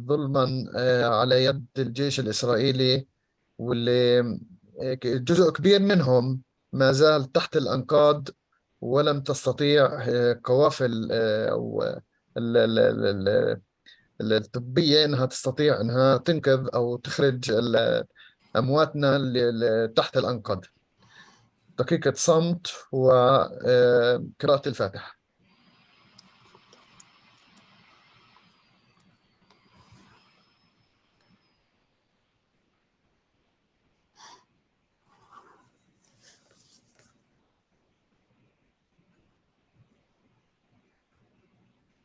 ظلما على يد الجيش الإسرائيلي، واللي جزء كبير منهم ما زال تحت الأنقاض، ولم تستطيع قوافل أو الطبية أنها تستطيع أنها تنقذ أو تخرج أمواتنا اللي تحت الأنقاض. دقيقة صمت وقراءة الفاتحة.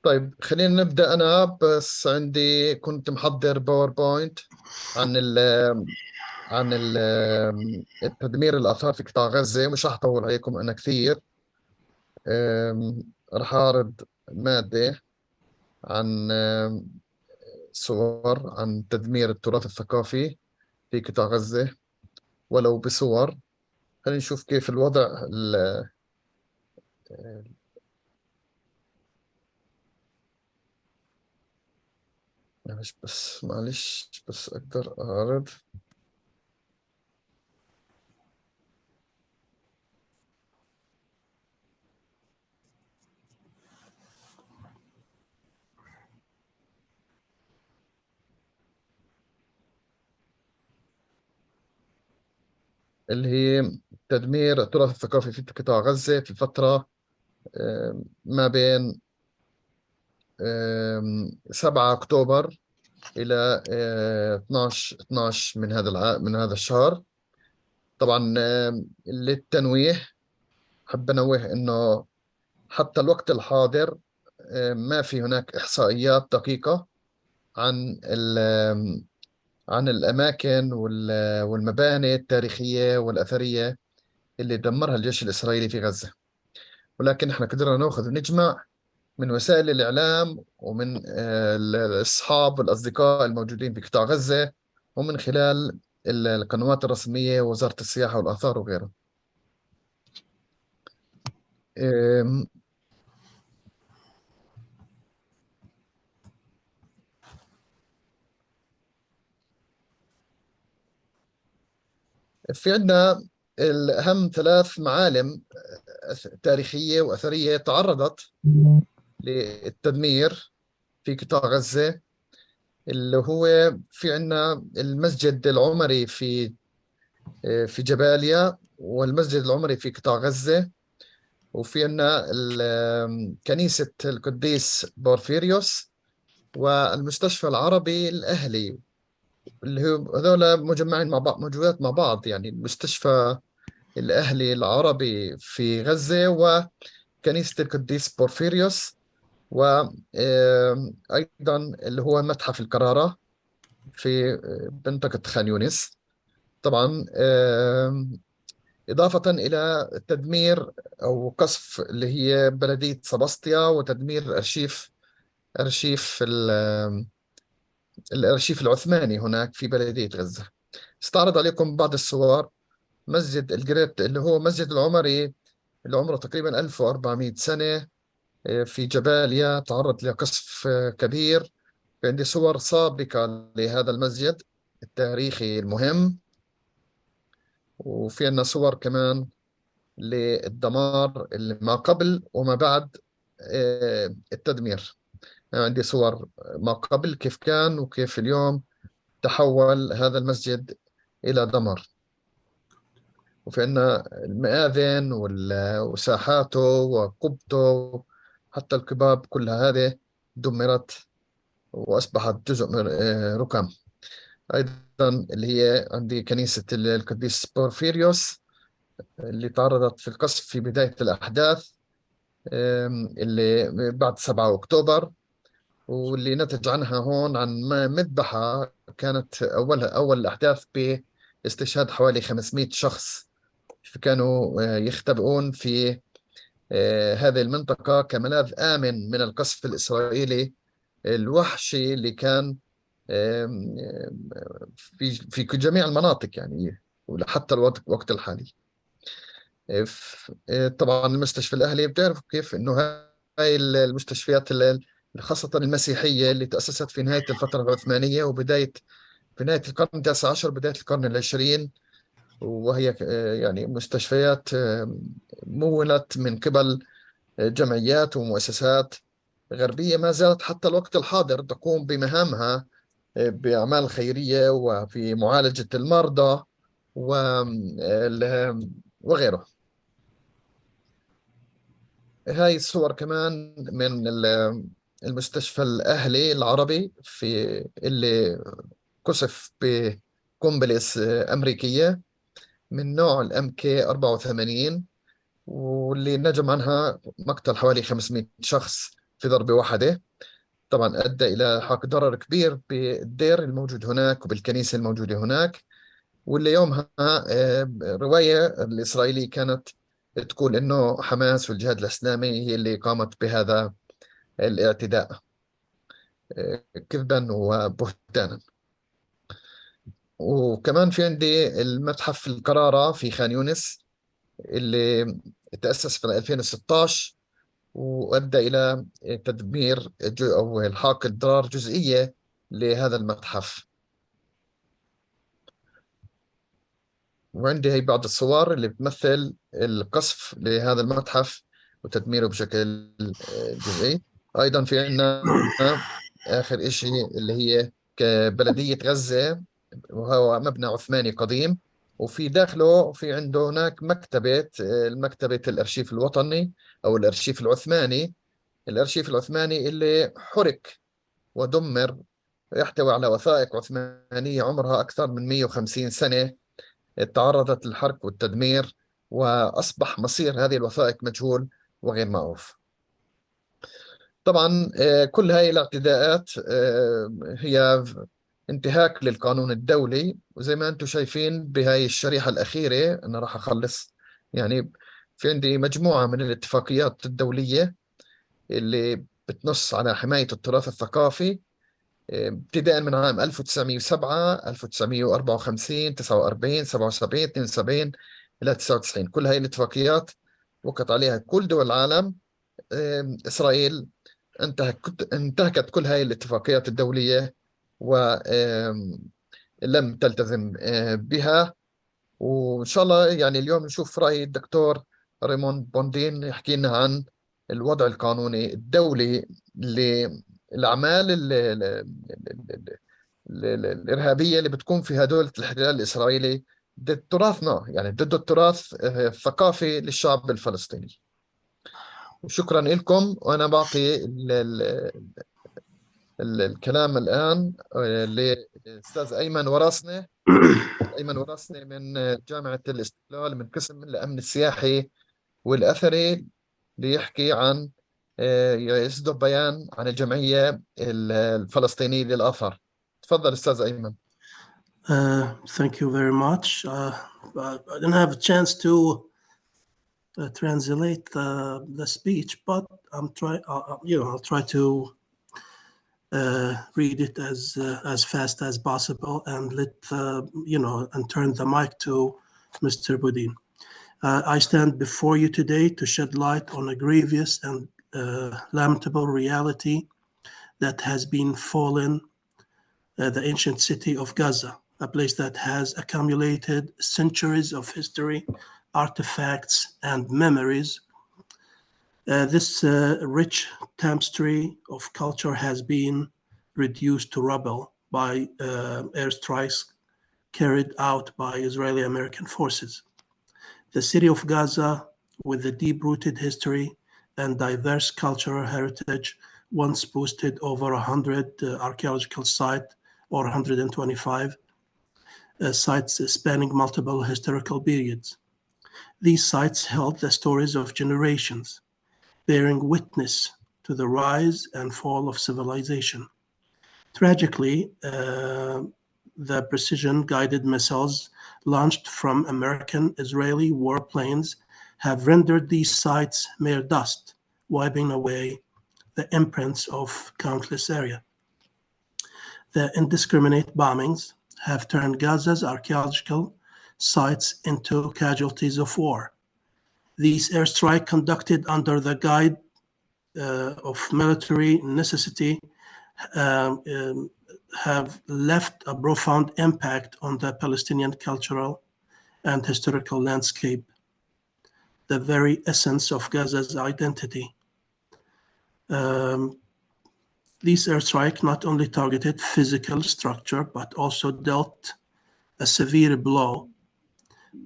طيب خلينا نبدأ. أنا بس عندي كنت محضر باوربوينت عن ال التدمير الآثار في قطاع غزة. مش راح أطول عليكم أنا كثير. راح أعرض مادة عن صور عن تدمير التراث الثقافي في قطاع غزة، ولو بصور. خلينا نشوف كيف الوضع معلش بس أقدر أعرض. اللي هي تدمير التراث الثقافي في قطاع غزة في فترة ما بين 7 أكتوبر إلى 12 من من هذا الشهر. طبعا للتنويه حب أنوه أنه حتى الوقت الحاضر ما في هناك إحصائيات دقيقة عن عن الأماكن والمباني التاريخية والأثرية اللي دمرها الجيش الإسرائيلي في غزة. ولكن احنا قدرنا ناخذ ونجمع من وسائل الإعلام، ومن الأصحاب والأصدقاء الموجودين في قطاع غزة، ومن خلال القنوات الرسمية ووزارة السياحة والآثار وغيرها. أم، في عندنا الأهم 3 معالم تاريخية وأثرية تعرضت للتدمير في قطاع غزة، اللي هو في عندنا المسجد العمري في جباليا، والمسجد العمري في قطاع غزة، وفي عندنا كنيسة القديس بورفيريوس، والمستشفى العربي الأهلي، اللي هو هذول مجمعين مع بعض، موجودات مع بعض. يعني المستشفى الأهلي العربي في غزة، وكنيسة القديس بورفيريوس، وأيضا اللي هو متحف الكرارة في منطقة خان يونس. طبعا إضافة إلى تدمير أو قصف اللي هي بلدية سباسطيا، وتدمير أرشيف الأرشيف العثماني هناك في بلدية غزة. استعرض عليكم بعض الصور. مسجد الجريت اللي هو مسجد العمري، اللي عمره تقريبا 1400 سنة، في جباليا، تعرض لقصف كبير. في عندي صور سابقة لهذا المسجد التاريخي المهم، وفي عندنا صور كمان للدمار اللي ما قبل وما بعد التدمير. عندي صور ما قبل كيف كان، وكيف اليوم تحول هذا المسجد إلى دمار. وفي عندنا المآذن وساحاته وقبته، حتى القباب كلها هذه دمرت وأصبحت جزء من ركام. أيضا اللي هي عندي كنيسة القديس بورفيريوس، اللي تعرضت في القصف في بداية الأحداث اللي بعد 7 أكتوبر، واللي نتج عنها هون عن مذبحة كانت أول الأحداث باستشهاد حوالي 500 شخص كانوا يختبئون في هذه المنطقة كملاذ آمن من القصف الإسرائيلي الوحشي اللي كان في جميع المناطق يعني، وحتى الوقت الحالي. طبعا المستشفى الأهلي بتعرفوا كيف إنه هاي المستشفيات خاصة المسيحية اللي تأسست في نهاية الفترة العثمانية في نهاية القرن التاسع عشر بداية القرن العشرين، وهي يعني مستشفيات مولت من قبل جمعيات ومؤسسات غربية ما زالت حتى الوقت الحاضر تقوم بمهامها بأعمال خيرية وفي معالجة المرضى وغيره. هاي الصور كمان من المستشفى الأهلي العربي اللي قصف بقنبلة أمريكية من نوع الام كي 84، واللي نجم عنها مقتل حوالي 500 شخص في ضربة واحدة. طبعا أدى إلى حق ضرر كبير بالدير الموجود هناك وبالكنيسة الموجودة هناك. واللي يومها الرواية الإسرائيلية كانت تقول إنه حماس والجهاد الإسلامي هي اللي قامت بهذا الاعتداء كذبا وبهتانا. وكمان في عندي المتحف القرارة في خان يونس اللي تأسس في 2016 وأدى إلى تدمير أو إلحاق أضرار جزئية لهذا المتحف. وعندي هي بعض الصور اللي بتمثل القصف لهذا المتحف وتدميره بشكل جزئي. أيضا في عندنا آخر إشي اللي هي كبلدية غزة، وهو مبنى عثماني قديم، وفي داخله في عنده هناك المكتبة الأرشيف الوطني أو الأرشيف العثماني. الأرشيف العثماني اللي حرق ودمر، يحتوي على وثائق عثمانية عمرها أكثر من 150 سنة تعرضت للحرق والتدمير، وأصبح مصير هذه الوثائق مجهول وغير معروف. طبعا كل هذه الاعتداءات هي انتهاك للقانون الدولي. وزي ما أنتم شايفين بهاي الشريحة الأخيرة أنا راح أخلص، يعني في عندي مجموعة من الاتفاقيات الدولية اللي بتنص على حماية التراث الثقافي ابتداء من عام 1907 1954 49 77 72 إلى 99. كل هاي الاتفاقيات وقعت عليها كل دول العالم. إسرائيل انتهكت كل هاي الاتفاقيات الدولية ولم تلتزم بها. وإن شاء الله يعني اليوم نشوف رأي الدكتور ريموند بوندين يحكي لنا عن الوضع القانوني الدولي للأعمال الإرهابية اللي بتكون فيها دولة الاحتلال الإسرائيلي ضد تراثنا، يعني ضد التراث الثقافي للشعب الفلسطيني. وشكرا لكم، وأنا بعطي الكلام الآن للأستاذ أيمن وراسنة. أيمن وراسنة من جامعة الاستقلال من قسم الأمن السياحي والأثري، ليحكي عن يصدر بيان عن الجمعية الفلسطينية للآثار. تفضل أستاذ أيمن. Thank you very much. I didn't have a chance to translate the speech, but I'll try to read it as fast as possible and and turn the mic to Mr. Boudin. I stand before you today to shed light on a grievous and lamentable reality that has befallen the ancient city of Gaza, a place that has accumulated centuries of history, artifacts, and memories. This rich tapestry of culture has been reduced to rubble by airstrikes carried out by Israeli-American forces. The city of Gaza, with a deep-rooted history and diverse cultural heritage, once boasted over 100 archaeological sites or 125 sites spanning multiple historical periods. These sites held the stories of generations, bearing witness to the rise and fall of civilization. Tragically, the precision-guided missiles launched from American-Israeli warplanes have rendered these sites mere dust, wiping away the imprints of countless areas. The indiscriminate bombings have turned Gaza's archaeological sites into casualties of war. These airstrikes, conducted under the of military necessity have left a profound impact on the Palestinian cultural and historical landscape, the very essence of Gaza's identity. These airstrikes not only targeted physical structure, but also dealt a severe blow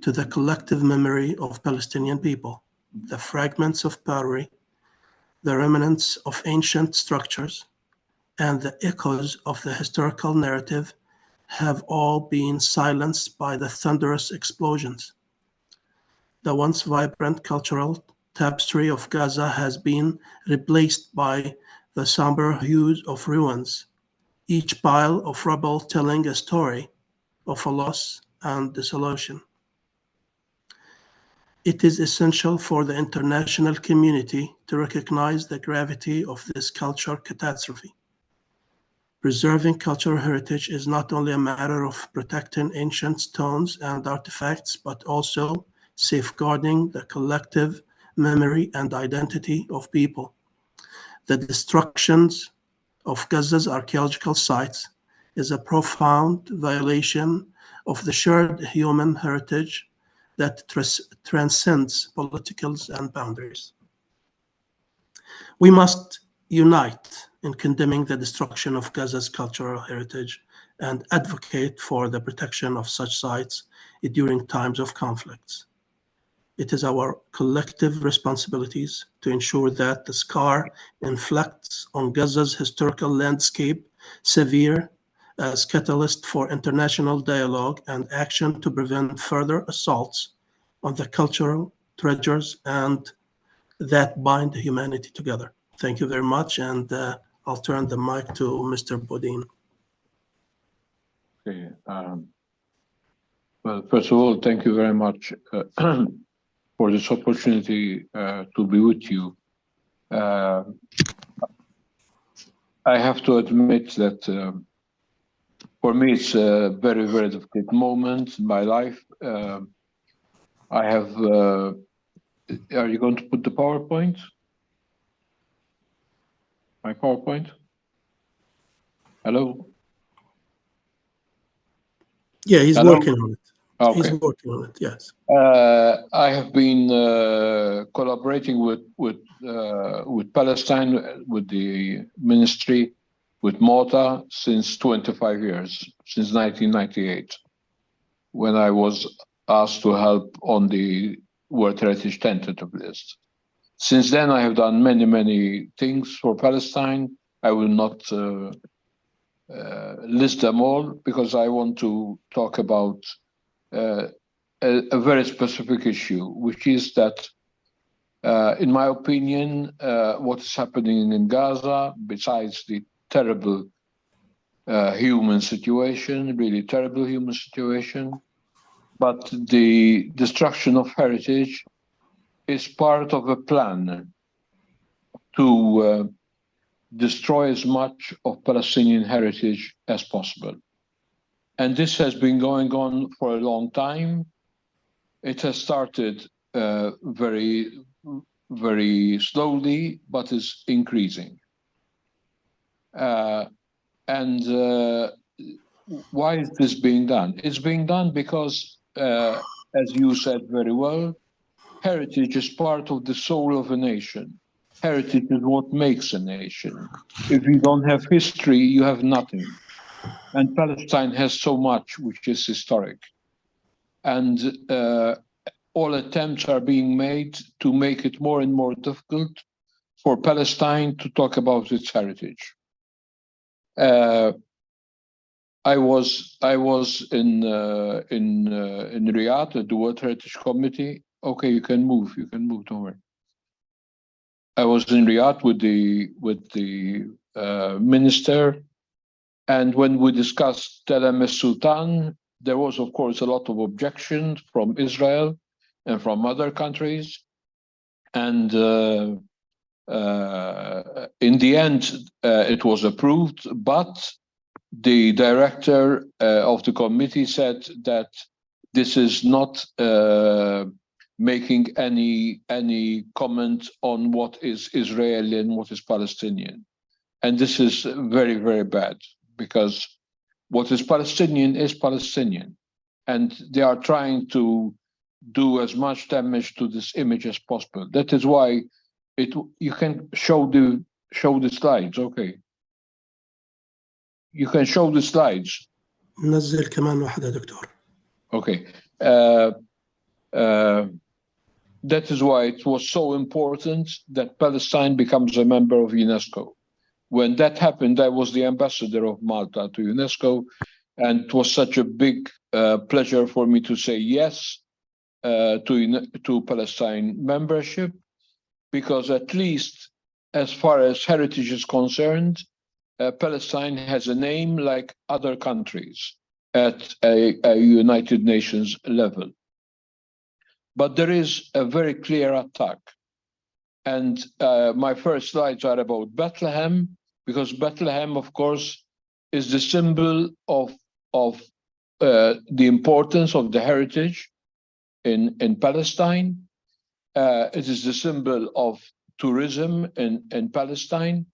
to the collective memory of Palestinian people. The fragments of pottery, the remnants of ancient structures, and the echoes of the historical narrative have all been silenced by the thunderous explosions. The once vibrant cultural tapestry of Gaza has been replaced by the somber hues of ruins, each pile of rubble telling a story of a loss and dissolution. It is essential for the international community to recognize the gravity of this cultural catastrophe. Preserving cultural heritage is not only a matter of protecting ancient stones and artifacts, but also safeguarding the collective memory and identity of people. The destructions of Gaza's archaeological sites is a profound violation of the shared human heritage that transcends politicals and boundaries. We must unite in condemning the destruction of Gaza's cultural heritage and advocate for the protection of such sites during times of conflicts. It is our collective responsibilities to ensure that the scar inflicts on Gaza's historical landscape severe as catalyst for international dialogue and action to prevent further assaults on the cultural treasures and that bind humanity together. Thank you very much, and I'll turn the mic to Mr. Bodine. Okay. Well, first of all, thank you very much for this opportunity to be with you. I have to admit that for me, it's a very, very difficult moment in my life. I have, are you going to put the PowerPoint? My PowerPoint? Hello? Yeah, he's Hello? working on it. Okay. He's working on it, yes. I have been collaborating with Palestine, with the ministry, with MOTA since 25 years, since 1998, when I was asked to help on the World Heritage tentative list. Since then, I have done many, many things for Palestine. I will not list them all because I want to talk about a very specific issue, which is that, in my opinion, what is happening in Gaza, besides the terrible human situation, really terrible human situation, but the destruction of heritage is part of a plan to destroy as much of Palestinian heritage as possible. And this has been going on for a long time. It has started very, very slowly, but is increasing. Why is this being done? It's being done because, as you said very well, heritage is part of the soul of a nation. Heritage is what makes a nation. If you don't have history, you have nothing. And Palestine has so much which is historic. And all attempts are being made to make it more and more difficult for Palestine to talk about its heritage. I was in Riyadh at the World Heritage Committee. Okay, you can move, don't worry. I was in Riyadh with the minister, and when we discussed Tel Emes Sultan, there was, of course, a lot of objections from Israel and from other countries. And in the end, it was approved, but the director of the committee said that this is not making any comment on what is Israeli and what is Palestinian. And this is very, very bad, because what is Palestinian. And they are trying to do as much damage to this image as possible. That is why you can show the slides. Okay. You can show the slides. نزل كمان واحدة دكتور. Okay. That is why it was so important that Palestine becomes a member of UNESCO. When that happened, I was the ambassador of Malta to UNESCO, and it was such a big pleasure for me to say yes to Palestine membership, because at least as far as heritage is concerned, Palestine has a name like other countries at a United Nations level. But there is a very clear attack. And my first slides are about Bethlehem, because Bethlehem, of course, is the symbol of the importance of the heritage in Palestine. It is the symbol of tourism in Palestine.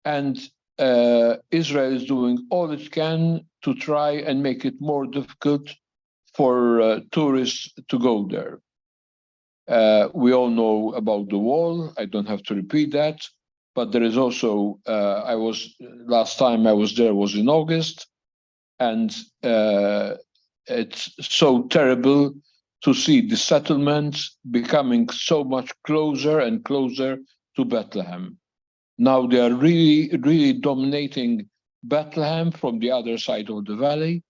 And Israel is doing all it can to try and make it more difficult for tourists to go there. We all know about the wall. I don't have to repeat that. But there is also, last time I was there was in August, and it's so terrible to see the settlements becoming so much closer and closer to Bethlehem. Now they are really, really dominating Bethlehem from the other side of the valley.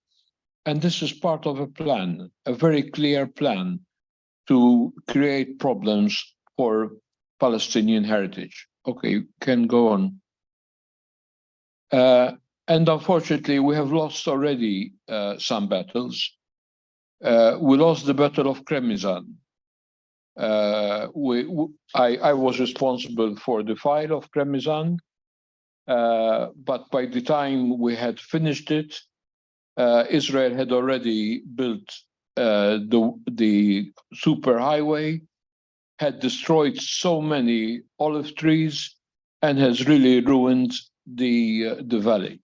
And this is part of a plan, a very clear plan to create problems for Palestinian heritage. Okay, can go on. And unfortunately, we have lost already some battles. We lost the Battle of Kremizan. I was responsible for the file of Kremizan, but by the time we had finished it, Israel had already built the superhighway, had destroyed so many olive trees, and has really ruined the valley.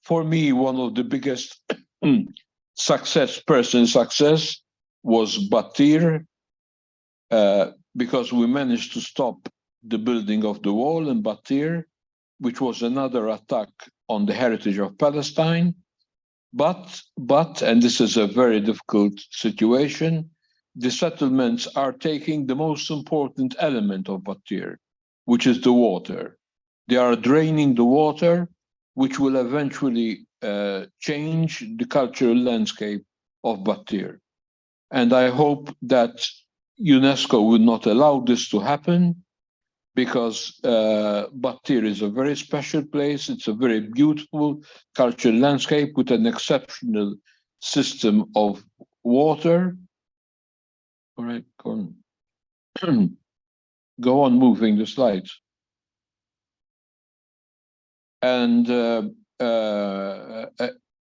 For me, one of the biggest success was Batir, because we managed to stop the building of the wall in Batir, which was another attack on the heritage of Palestine. But, and this is a very difficult situation, the settlements are taking the most important element of Batir, which is the water. They are draining the water, which will eventually change the cultural landscape of Batir. And I hope that UNESCO will not allow this to happen, because Batir is a very special place. It's a very beautiful cultural landscape with an exceptional system of water. All right, go on. Go on moving the slides. And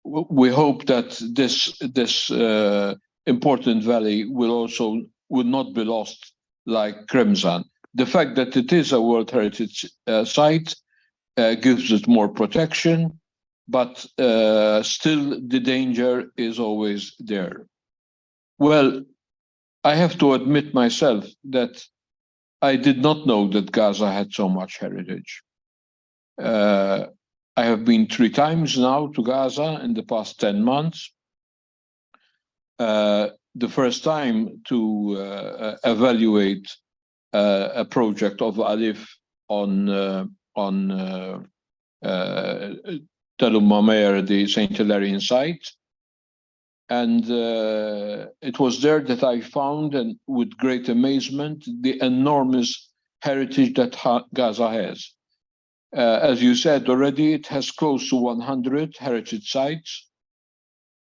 we hope that this important valley will not be lost like Kremizan. The fact that it is a World Heritage Site gives it more protection, but still the danger is always there. Well, I have to admit myself that I did not know that Gaza had so much heritage. I have been 3 times now to Gaza in the past 10 months. The first time to evaluate a project of Alif on Tel Umamer, the Saint Hilarion site. And it was there that I found, and with great amazement, the enormous heritage that Gaza has. As you said already, it has close to 100 heritage sites.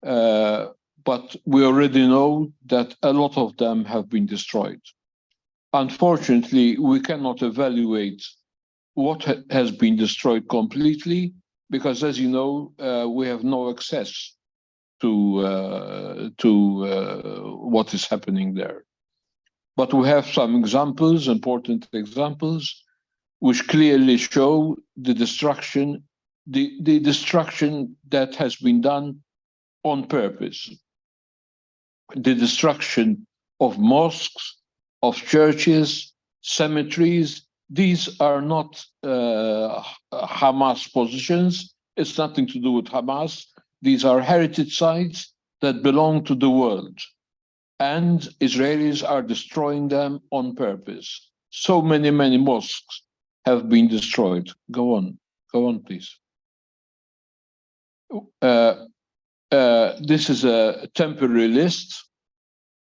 But we already know that a lot of them have been destroyed. Unfortunately, we cannot evaluate what has been destroyed completely, because, as you know, we have no access to what is happening there. But we have some examples, important examples, which clearly show the destruction, the destruction that has been done on purpose. The destruction of mosques, of churches, cemeteries. These are not Hamas positions. It's nothing to do with Hamas. These are heritage sites that belong to the world. And Israelis are destroying them on purpose. So many mosques have been destroyed. Go on, please. This is a temporary list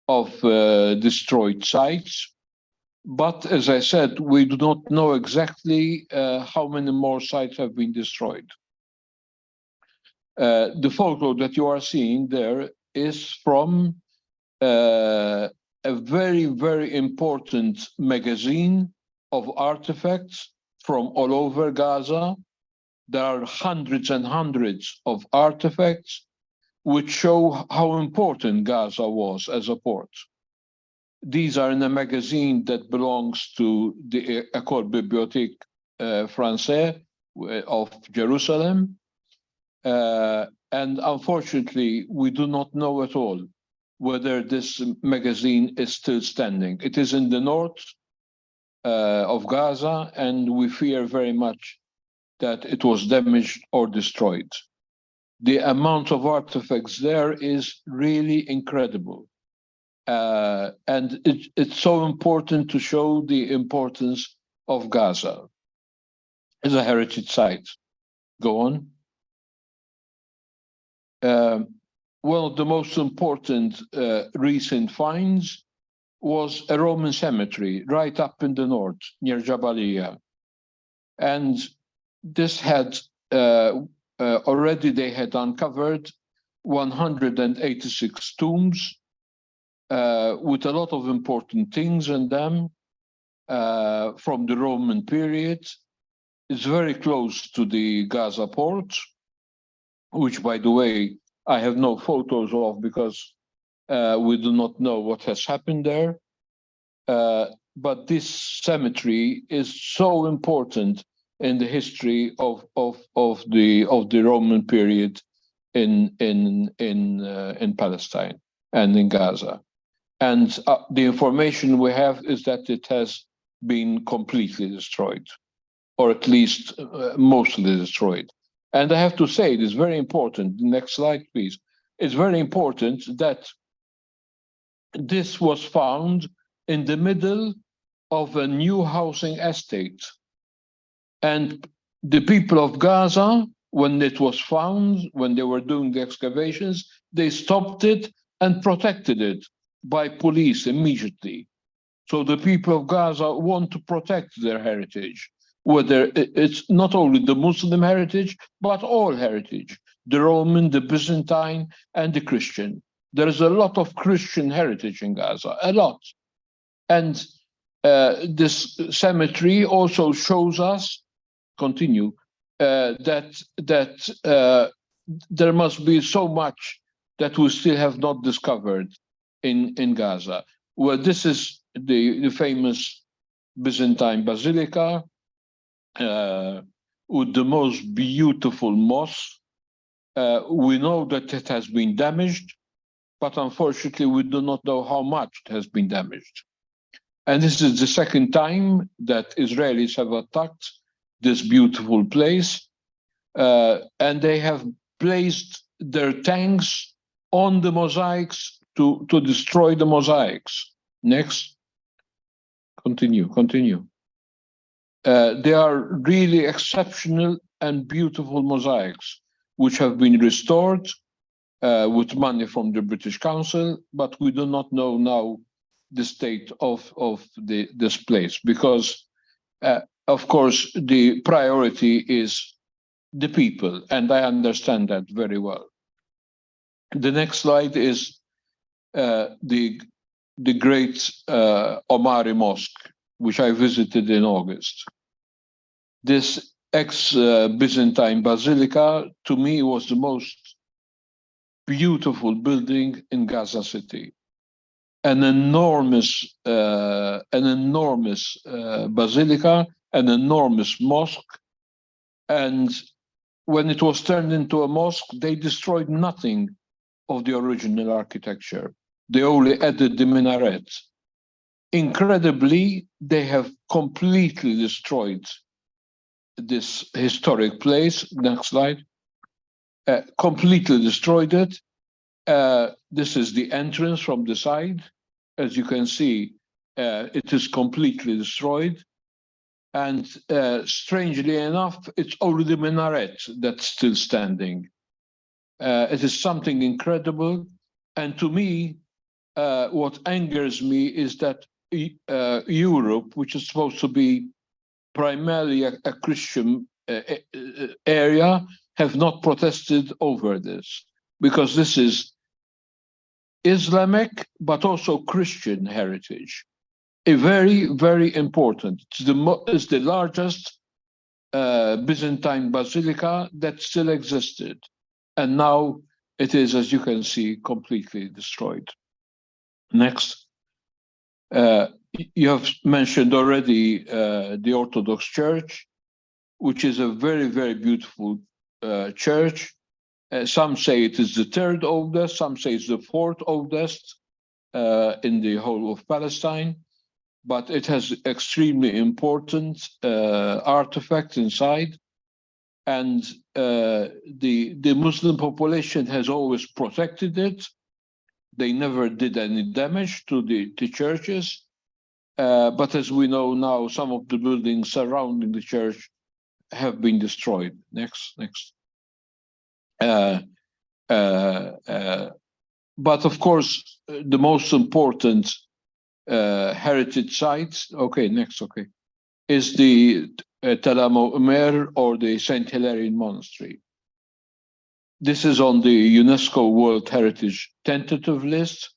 of destroyed sites. But as I said, we do not know exactly how many more sites have been destroyed. The photo that you are seeing there is from a very, very important magazine of artifacts from all over Gaza. There are hundreds and hundreds of artifacts which show how important Gaza was as a port. These are in a magazine that belongs to the École Bibliothèque Française of Jerusalem. And unfortunately, we do not know at all whether this magazine is still standing. It is in the north of Gaza, and we fear very much that it was damaged or destroyed. The amount of artifacts there is really incredible. And it's so important to show the importance of Gaza as a heritage site. Go on. One of the most important recent finds was a Roman cemetery right up in the north near Jabalia. And this had already they had uncovered 186 tombs with a lot of important things in them from the Roman period. It's very close to the Gaza port, which, by the way, I have no photos of because we do not know what has happened there. But this cemetery is so important in the history of the Roman period in Palestine and in Gaza. And the information we have is that it has been completely destroyed, or at least mostly destroyed. And I have to say, it is very important. The next slide, please. It's very important that this was found in the middle of a new housing estate. And the people of Gaza, when it was found, when they were doing the excavations, they stopped it and protected it by police immediately. So the people of Gaza want to protect their heritage, whether it's not only the Muslim heritage, but all heritage, the Roman, the Byzantine, and the Christian. There is a lot of Christian heritage in Gaza, a lot. And this cemetery also shows us, continue, that there must be so much that we still have not discovered in Gaza. Well, this is the famous Byzantine Basilica with the most beautiful mosque. We know that it has been damaged, but unfortunately we do not know how much it has been damaged. And this is the second time that Israelis have attacked this beautiful place, and they have placed their tanks on the mosaics to destroy the mosaics. Next. Continue. They are really exceptional and beautiful mosaics, which have been restored with money from the British Council, but we do not know now the state of this place, because of course the priority is the people, and I understand that very well. The next slide is the great Omari Mosque, which I visited in August. This ex-Byzantine basilica, to me, was the most beautiful building in Gaza City. an enormous basilica, an enormous mosque, and when it was turned into a mosque, they destroyed nothing of the original architecture. They only added the minaret. Incredibly, they have completely destroyed this historic place. Next slide. Completely destroyed it. This is the entrance from the side. As you can see, it is completely destroyed. And strangely enough, it's only the minaret that's still standing. It is something incredible. And to me, what angers me is that Europe, which is supposed to be primarily a Christian area, have not protested over this, because this is Islamic, but also Christian heritage. A very, very important. It's the largest Byzantine basilica that still existed. And now it is, as you can see, completely destroyed. Next. You have mentioned already the Orthodox Church, which is a very, very beautiful church. Some say it is the third oldest, some say it's the fourth oldest in the whole of Palestine, but it has extremely important artifacts inside. And the Muslim population has always protected it. They never did any damage to the churches. But as we know now, some of the buildings surrounding the church have been destroyed. Next. But of course, the most important heritage sites, is the Tel Omer or the Saint Hilarion Monastery. This is on the UNESCO World Heritage tentative list.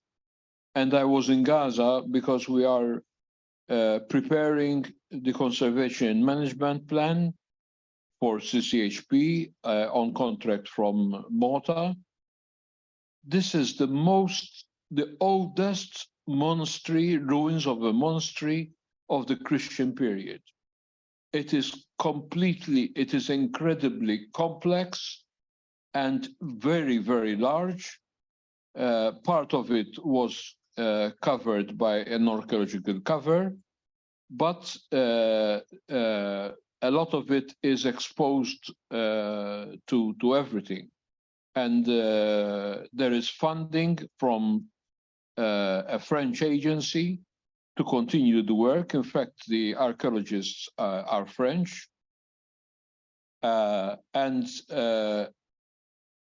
And I was in Gaza because we are preparing the conservation and management plan for CCHP on contract from Malta. This is the oldest monastery, ruins of a monastery of the Christian period. It is incredibly complex and very, very large. Part of it was covered by an archaeological cover, but a lot of it is exposed to everything. And there is funding from a French agency to continue the work. In fact, the archaeologists are French.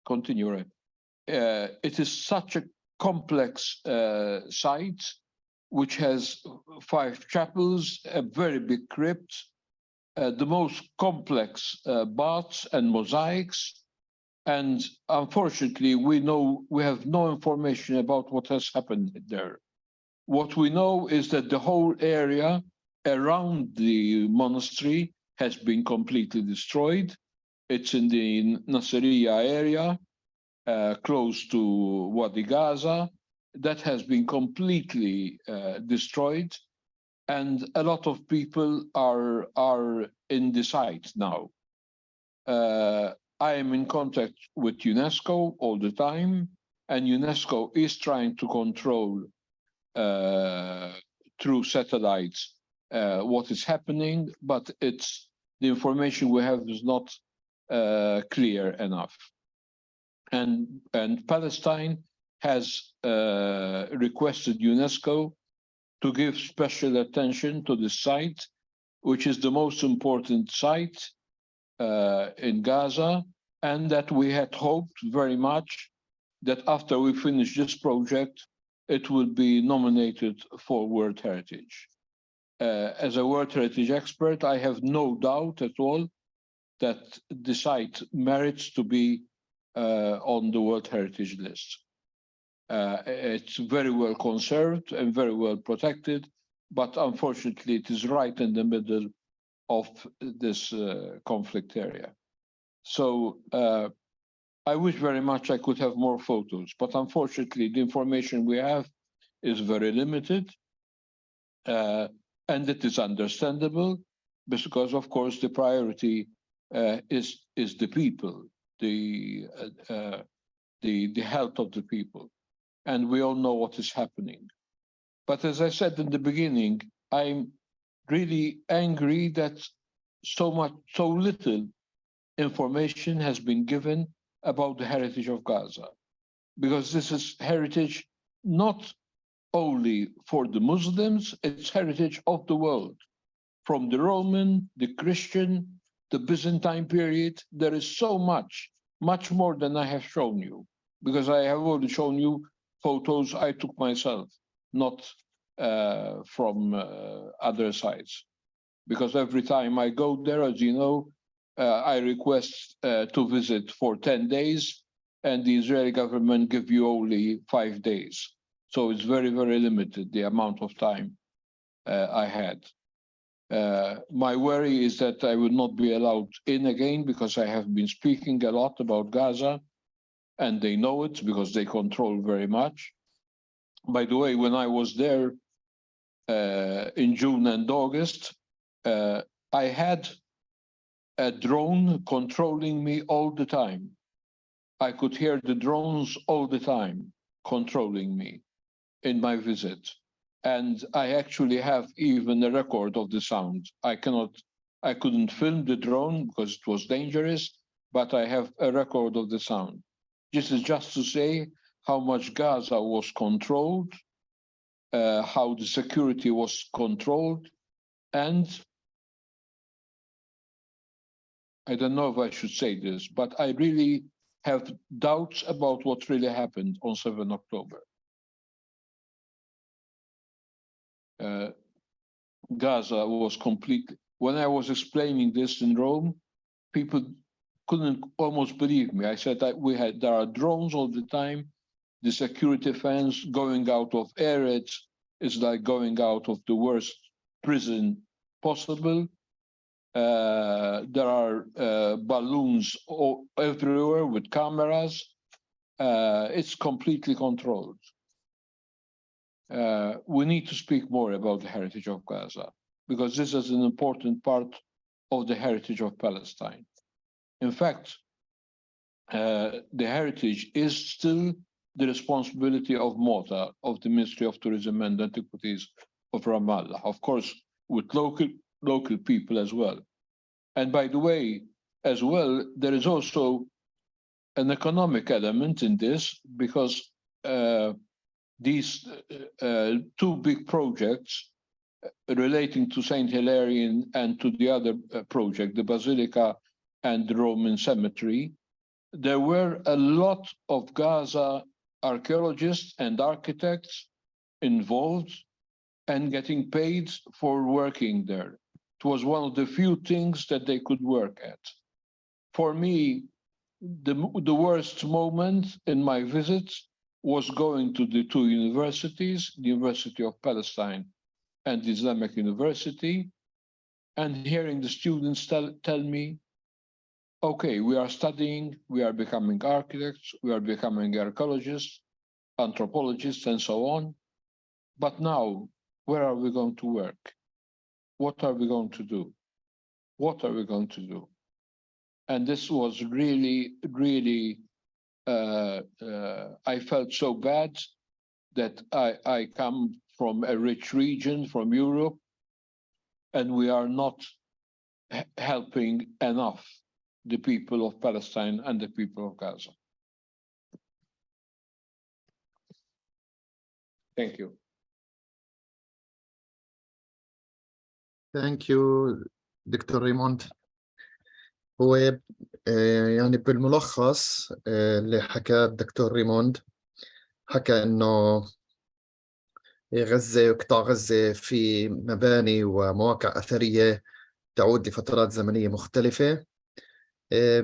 Continue, right? It is such a complex site, which has 5 chapels, a very big crypt, the most complex baths and mosaics. And unfortunately, we have no information about what has happened there. What we know is that the whole area around the monastery has been completely destroyed. It's in the Nasiriyah area, close to Wadi Gaza, that has been completely destroyed. And a lot of people are in the site now. I am in contact with UNESCO all the time, and UNESCO is trying to control through satellites what is happening, but the information we have is not clear enough. And Palestine has requested UNESCO to give special attention to the site, which is the most important site in Gaza, and that we had hoped very much that after we finish this project, it will be nominated for World Heritage. As a World Heritage expert, I have no doubt at all that the site merits to be on the World Heritage list. It's very well conserved and very well protected, but unfortunately it is right in the middle of this conflict area. So I wish very much I could have more photos, but unfortunately the information we have is very limited, and it is understandable because, of course, the priority is the people, the health of the people, and we all know what is happening. But as I said in the beginning, I'm really angry that so little information has been given about the heritage of Gaza, because this is heritage not only for the Muslims, it's heritage of the world. From the Roman, the Christian, the Byzantine period, there is so much more than I have shown you, because I have already shown you photos I took myself, not from other sites. Because every time I go there, as you know, I request to visit for 10 days, and the Israeli government give you only 5 days. So it's very, very limited, the amount of time I had. My worry is that I will not be allowed in again, because I have been speaking a lot about Gaza, and they know it because they control very much. By the way, when I was there in June and August, I had a drone controlling me all the time. I could hear the drones all the time controlling me in my visit. And I actually have even a record of the sound. I couldn't film the drone because it was dangerous, but I have a record of the sound. This is just to say how much Gaza was controlled, how the security was controlled, and I don't know if I should say this, but I really have doubts about what really happened on 7 October. Gaza was completely, when I was explaining this in Rome, people couldn't almost believe me. I said that there are drones all the time, the security fence going out of Eretz is like going out of the worst prison possible. There are balloons everywhere with cameras. It's completely controlled. We need to speak more about the heritage of Gaza, because this is an important part of the heritage of Palestine. In fact, the heritage is still the responsibility of MOTA, of the Ministry of Tourism and Antiquities of Ramallah, of course, with local people as well. And by the way, as well, there is also an economic element in this, because these 2 big projects relating to St. Hilarion and to the other project, the Basilica and the Roman Cemetery, there were a lot of Gaza archaeologists and architects involved and getting paid for working there. It was one of the few things that they could work at. For me, the worst moment in my visits was going to the 2 universities, the University of Palestine and the Islamic University, and hearing the students tell me, okay, we are studying, we are becoming architects, we are becoming archaeologists, anthropologists, and so on. But now, where are we going to work? What are we going to do? What are we going to do? And this was really, really, I felt so bad that I come from a rich region, from Europe, and we are not helping enough the people of Palestine and the people of Gaza. Thank you. Thank you دكتور ريموند. هو يعني بالملخص اللي حكى الدكتور ريموند، حكى إنه غزة وقطاع غزة في مباني ومواقع أثرية تعود لفترات زمنية مختلفة،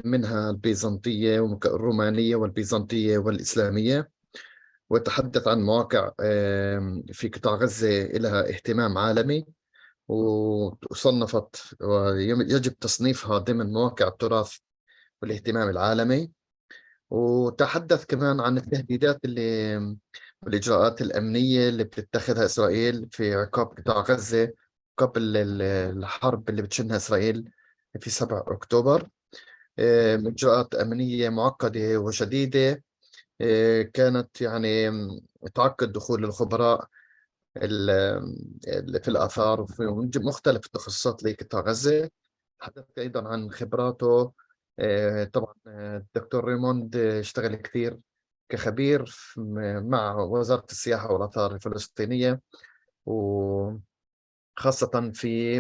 منها البيزنطية والرومانية والبيزنطية والإسلامية، وتحدث عن مواقع في قطاع غزة لها اهتمام عالمي وصنفت ويجب تصنيفها ضمن مواقع التراث والاهتمام العالمي. وتحدث كمان عن التهديدات اللي والإجراءات الأمنية اللي بتتخذها إسرائيل في عقاب قطاع غزة قبل الحرب اللي بتشنها إسرائيل في 7 أكتوبر. إجراءات أمنية معقدة وشديدة. كانت يعني تعقد دخول الخبراء في الآثار وفي مختلف التخصصات لقطاع غزة. تحدث أيضا عن خبراته. طبعا الدكتور ريموند اشتغل كثير كخبير مع وزارة السياحة والآثار الفلسطينية، وخاصة في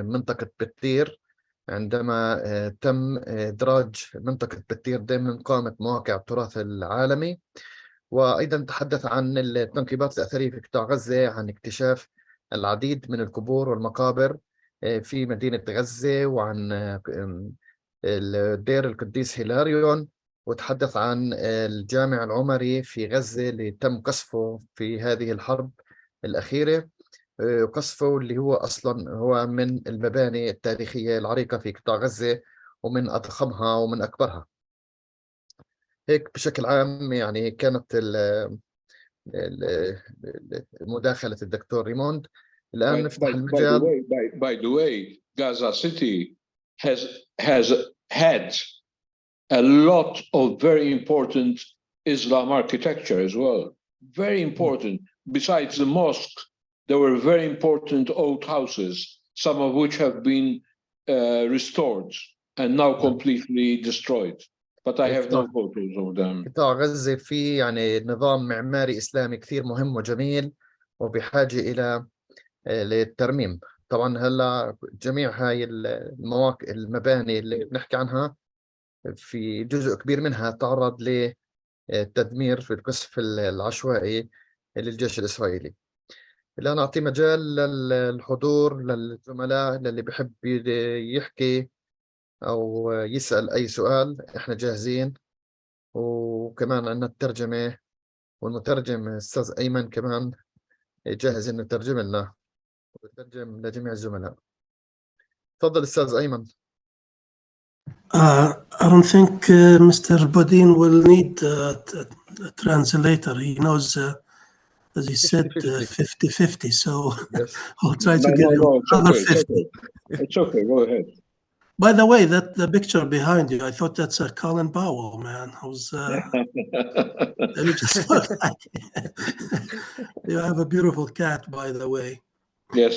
منطقة بتير، عندما تم إدراج منطقة بتير ضمن قائمة مواقع التراث العالمي. وأيضا تحدث عن التنقيبات الأثرية في قطاع غزة، عن اكتشاف العديد من القبور والمقابر في مدينة غزة، وعن دير القديس هيلاريون. وتحدث عن الجامع العمري في غزة اللي تم قصفه في هذه الحرب الأخيرة، وقصفه اللي هو أصلا هو من المباني التاريخية العريقة في قطاع غزة ومن أضخمها ومن أكبرها. هيك بشكل عام يعني كانت مداخلة الدكتور ريموند. الآن نفتح المجال. By the way, Gaza City has had a lot of very important Islam architecture as well. Very important. Besides the mosque, there were very important old houses, some of which have been restored and now completely destroyed. But I have no photos of them. قطاع غزة فيه يعني نظام معماري إسلامي كثير مهم وجميل وبحاجة إلى للترميم. طبعا هلا جميع هاي المواقع المباني اللي بنحكي عنها في جزء كبير منها تعرض للتدمير في القصف العشوائي للجيش الإسرائيلي. الآن أعطي مجال للحضور للزملاء اللي بحب يحكي أو يسأل أي سؤال. إحنا جاهزين، وكمان عندنا الترجمة والمترجم الأستاذ أيمن كمان جاهز إنه يترجم لنا ويترجم لجميع الزملاء. تفضل أستاذ أيمن. I don't think Mr. Bodin will need a translator. He knows, as he said, 50-50. So Yes. I'll try to get him another 50. It's okay. Go ahead. By the way, the picture behind you, I thought that's a Colin Powell, man. I was, it just looked like you have a beautiful cat, by the way. Yes,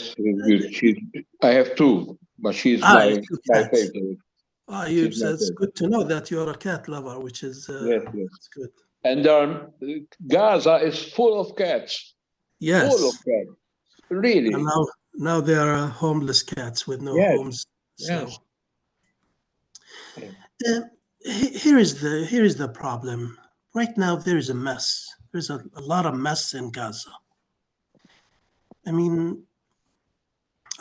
I have two, but she's my favorite. It's good to know that you're a cat lover, which is yes. It's good. And Gaza is full of cats. Yes. Full of cats. Really. And now there are homeless cats with no homes. So. Yes. Here is the problem. Right now there is a mess. There's a lot of mess in Gaza. I mean,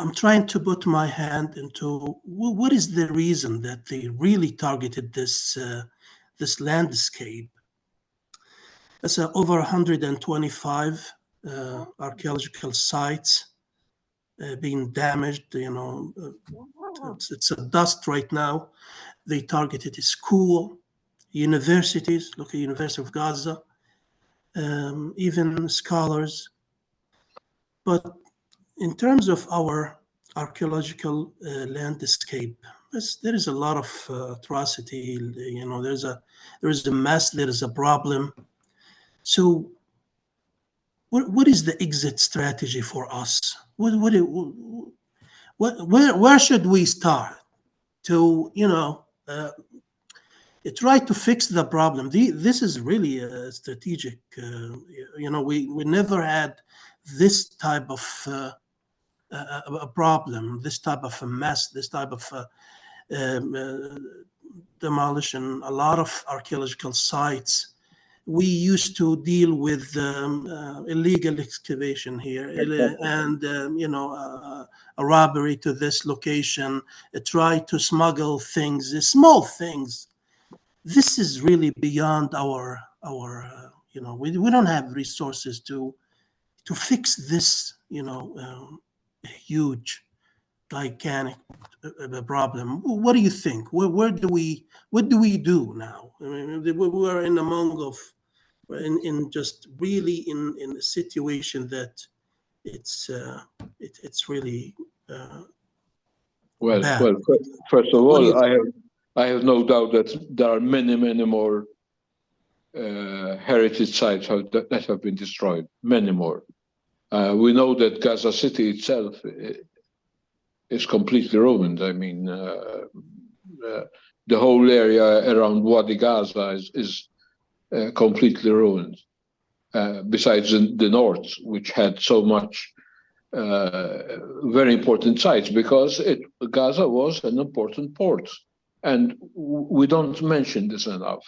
I'm trying to put my hand into what is the reason that they really targeted this landscape. It's over 125 archaeological sites being damaged. You know, it's a dust right now. They targeted a school, universities. Look at University of Gaza, even scholars. But in terms of our archaeological landscape, there is a lot of atrocity. You know, there is a mess. There is a problem. So, what is the exit strategy for us? Where should we start to, you know, try to fix the problem? This is really a strategic. You know, we never had this type of a problem, this type of a mess, this type of demolition. A lot of archaeological sites. We used to deal with illegal excavation here, and you know, a robbery to this location, try to smuggle things, small things. This is really beyond our you know, we don't have resources to fix this, you know, huge, gigantic problem. What do you think? What do we do now? I mean, we're in among of in just really in a situation that it's really Well, bad. well, first of What do you all, I have no doubt that there are many, many more heritage sites that have been destroyed, many more. We know that Gaza City itself is completely ruined. I mean, the whole area around Wadi Gaza is completely ruined. Besides the north, which had so much very important sites, because Gaza was an important port, and we don't mention this enough.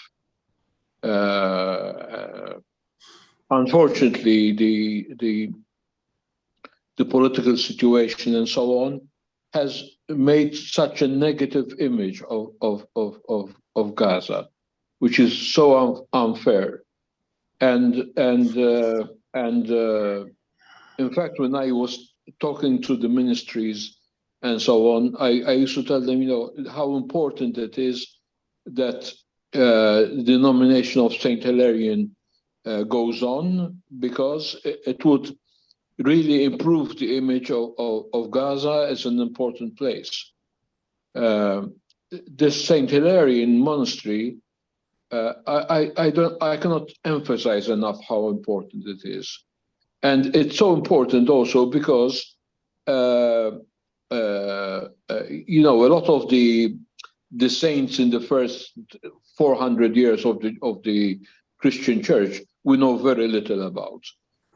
Unfortunately, the political situation and so on has made such a negative image of Gaza, which is so unfair. And in fact, when I was talking to the ministries and so on, I used to tell them, how important it is that the nomination of Saint Hilarion goes on, because it would really improve the image of Gaza as an important place. This Saint Hilarion monastery, I cannot emphasize enough how important it is. And it's so important also because, a lot of the saints in the first 400 years of the Christian church, we know very little about.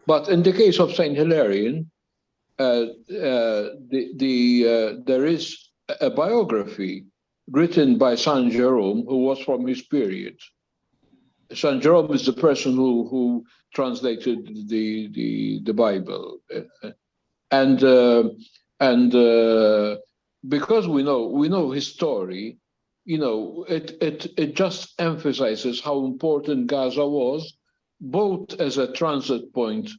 But in the case of Saint Hilarion, there is a biography written by Saint Jerome, who was from his period. Saint Jerome is the person who translated the Bible, and because we know his story, it just emphasizes how important Gaza was, both as a transit point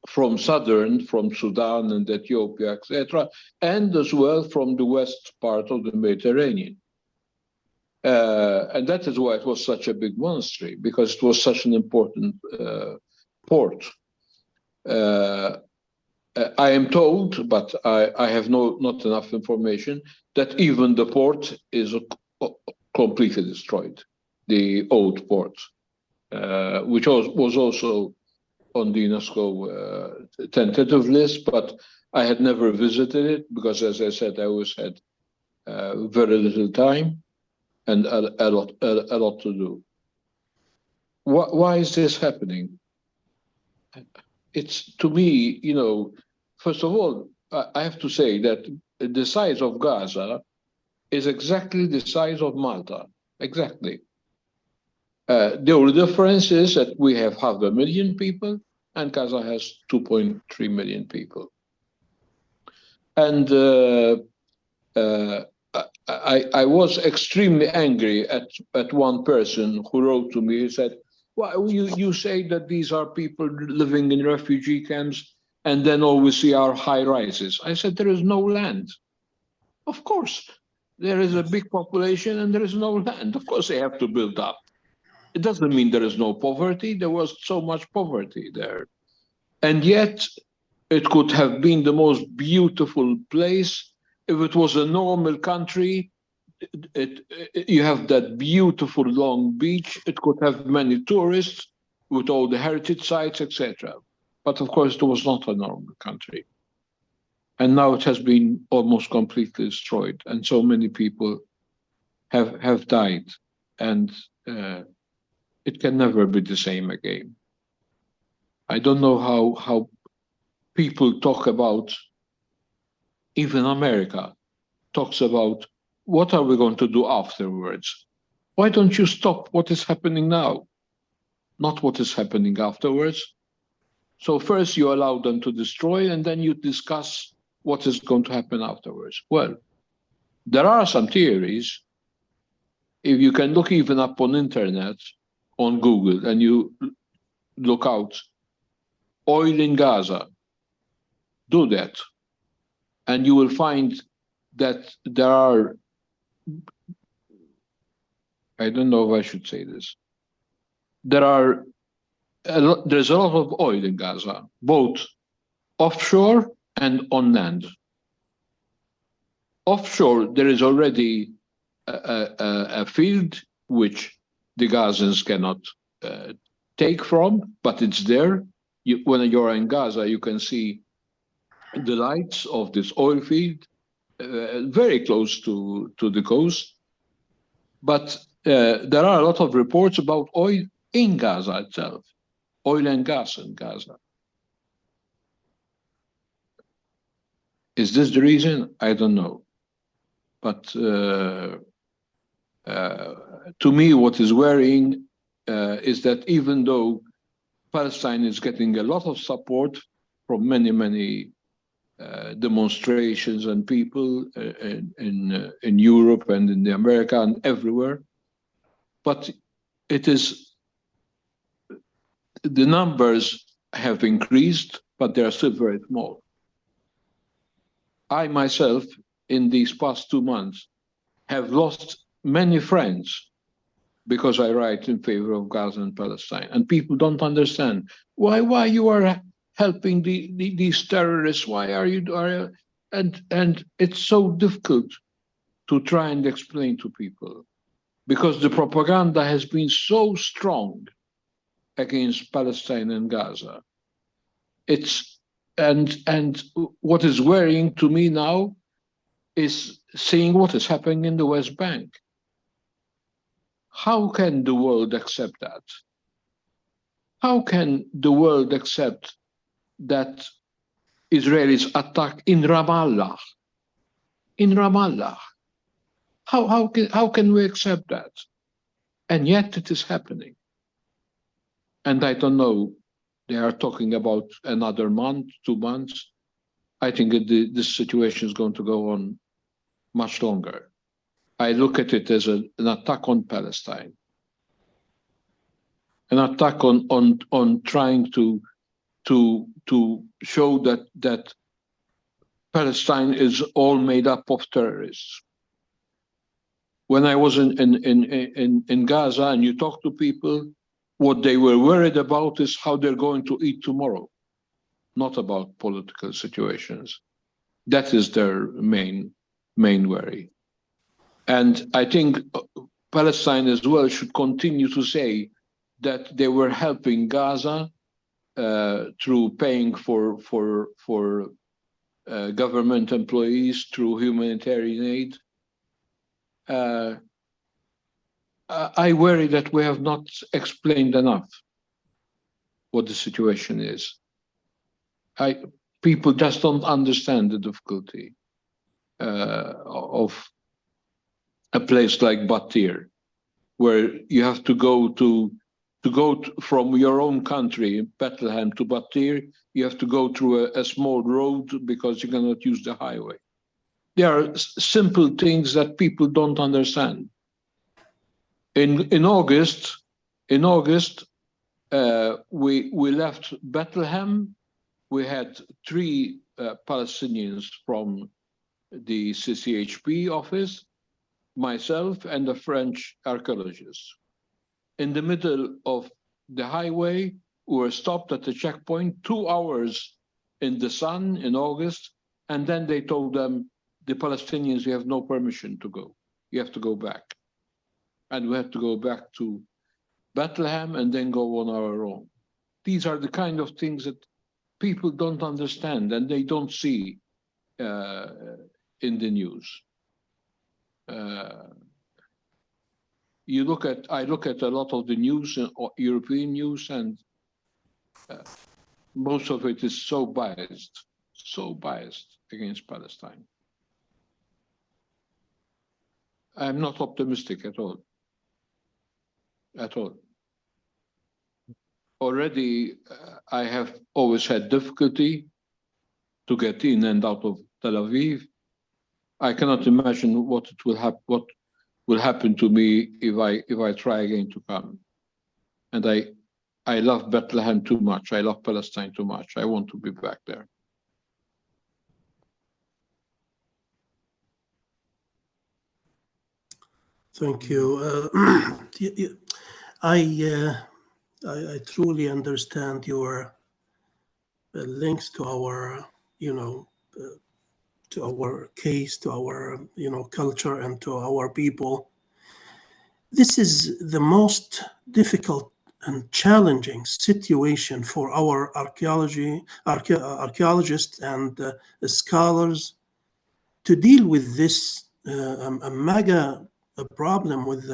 from Sudan and Ethiopia, etc., and as well from the west part of the Mediterranean. And that is why it was such a big monastery, because it was such an important port. I am told, but I have not enough information, that even the port is completely destroyed, the old port, which was also on the UNESCO tentative list, but I had never visited it because, as I said, I always had very little time and a lot to do. Why is this happening? It's, to me, first of all, I have to say that the size of Gaza is exactly the size of Malta, exactly. The only difference is that we have 500,000 people and Gaza has 2.3 million people. And I was extremely angry at one person who wrote to me. He said, well, you say that these are people living in refugee camps, and then all we see are high rises. I said, there is no land. Of course, there is a big population and there is no land. Of course, they have to build up. It doesn't mean there is no poverty. There was so much poverty there. And yet, it could have been the most beautiful place. If it was a normal country, you have that beautiful long beach. It could have many tourists with all the heritage sites, etc. But of course, it was not a normal country. And now it has been almost completely destroyed. And so many people have died. And it can never be the same again. I don't know how people talk about, even America talks about, what are we going to do afterwards? Why don't you stop what is happening now? Not what is happening afterwards. So first you allow them to destroy, and then you discuss what is going to happen afterwards. Well, there are some theories. If you can look even up on internet, on Google, and you look out oil in Gaza, do that. And you will find that there are, I don't know if I should say this, there are there's a lot of oil in Gaza, both offshore and on land. Offshore, there is already a field which the Gazans cannot take from, but it's there. When you're in Gaza, you can see the lights of this oil field very close to the coast. But there are a lot of reports about oil in Gaza itself, oil and gas in Gaza. Is this the reason? I don't know. But to me, what is worrying is that even though Palestine is getting a lot of support from many demonstrations and people in Europe and in America and everywhere, but the numbers have increased, but they are still very small. I myself, in these past 2 months, have lost many friends because I write in favor of Gaza and Palestine, and people don't understand why you are helping these terrorists. Why are you? And it's so difficult to try and explain to people because the propaganda has been so strong against Palestine and Gaza. And what is worrying to me now is seeing what is happening in the West Bank. How can the world accept that? How can the world accept that Israelis attack in Ramallah? In Ramallah. How can we accept that? And yet it is happening. And I don't know, they are talking about another month, 2 months. I think this situation is going to go on much longer. I look at it as an attack on Palestine, an attack on trying to show that Palestine is all made up of terrorists. When I was in Gaza and you talk to people, what they were worried about is how they're going to eat tomorrow, not about political situations. That is their main worry. And I think Palestine as well should continue to say that they were helping Gaza through paying for government employees, through humanitarian aid. I worry that we have not explained enough what the situation is. People just don't understand the difficulty of a place like Batir, where you have to go from your own country, Bethlehem, to Batir. You have to go through a small road because you cannot use the highway. There are simple things that people don't understand. In August, we left Bethlehem. We had 3 Palestinians from the CCHP office, myself, and a French archaeologist. In the middle of the highway, we were stopped at the checkpoint, 2 hours in the sun in August, and then they told them, the Palestinians, you have no permission to go. You have to go back. And we had to go back to Bethlehem and then go on our own. These are the kind of things that people don't understand and they don't see in the news. I look at a lot of the news, European news, and most of it is so biased against Palestine. I'm not optimistic at all. Already, I have always had difficulty to get in and out of Tel Aviv. I cannot imagine what will happen to me if I try again to come. And I love Bethlehem too much. I love Palestine too much. I want to be back there. Thank you. I truly understand your links to our, to our case, to our, culture, and to our people. This is the most difficult and challenging situation for our archaeologists and scholars to deal with this a mega problem with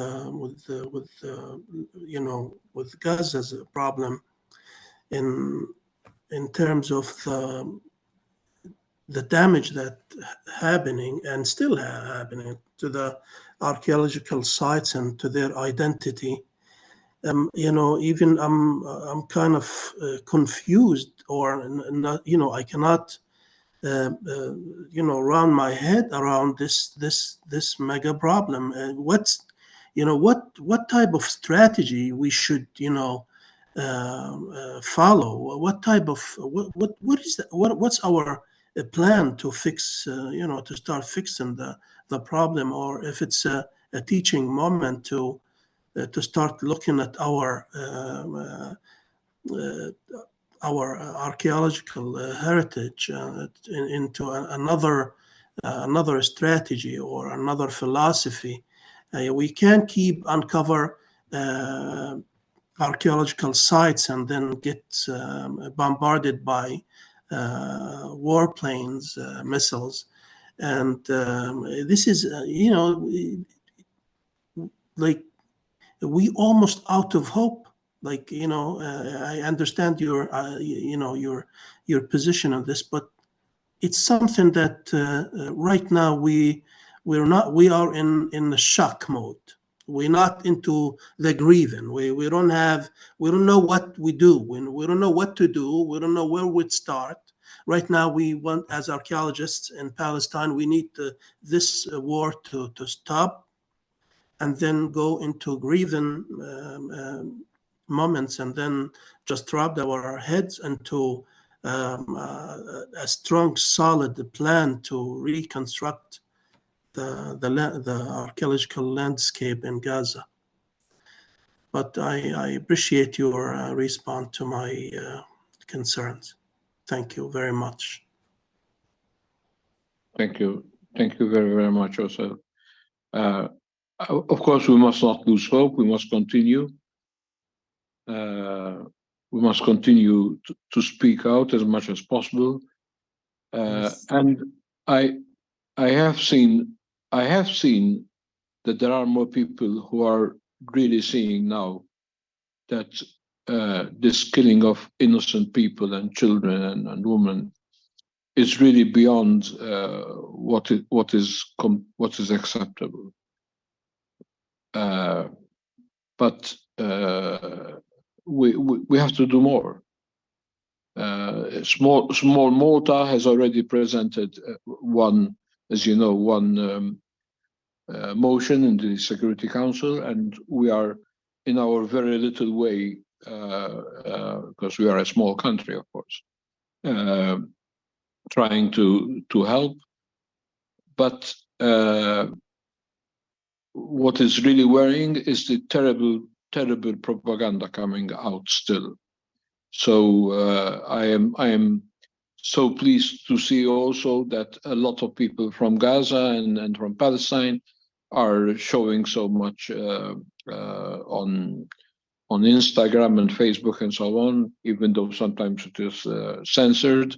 Gaza's problem in terms of the damage that happening and still happening to the archaeological sites and to their identity. Even I'm kind of confused, or not, I cannot round my head around this mega problem. What type of strategy we should follow? What type of what is that? What's our plan to fix? To start fixing the problem, or if it's a teaching moment to start looking at our archaeological heritage into another strategy or another philosophy. We can't keep uncover archaeological sites and then get bombarded by warplanes, missiles, and this is like we almost out of hope. Like I understand your your position on this, but it's something that right now we are in the shock mode. We're not into the grieving. We don't know what we do. We don't know what to do. We don't know where we'd start. Right now, we want, as archaeologists in Palestine, we need this war to stop, and then go into grieving moments, and then just drop our heads into a strong, solid plan to reconstruct the archaeological landscape in Gaza. But I appreciate your response to my concerns. Thank you very much. Thank you. Thank you very, very much, also. Of course, we must not lose hope. We must continue. We must continue to speak out as much as possible. Yes. And I have seen that there are more people who are really seeing now that this killing of innocent people and children and women is really beyond what is acceptable. But we have to do more. Small Malta has already presented one motion in the Security Council, and we are in our very little way, because we are a small country, of course, trying to help. But what is really worrying is the terrible propaganda coming out still. So I am so pleased to see also that a lot of people from Gaza and from Palestine are showing so much on Instagram and Facebook and so on, even though sometimes it is censored.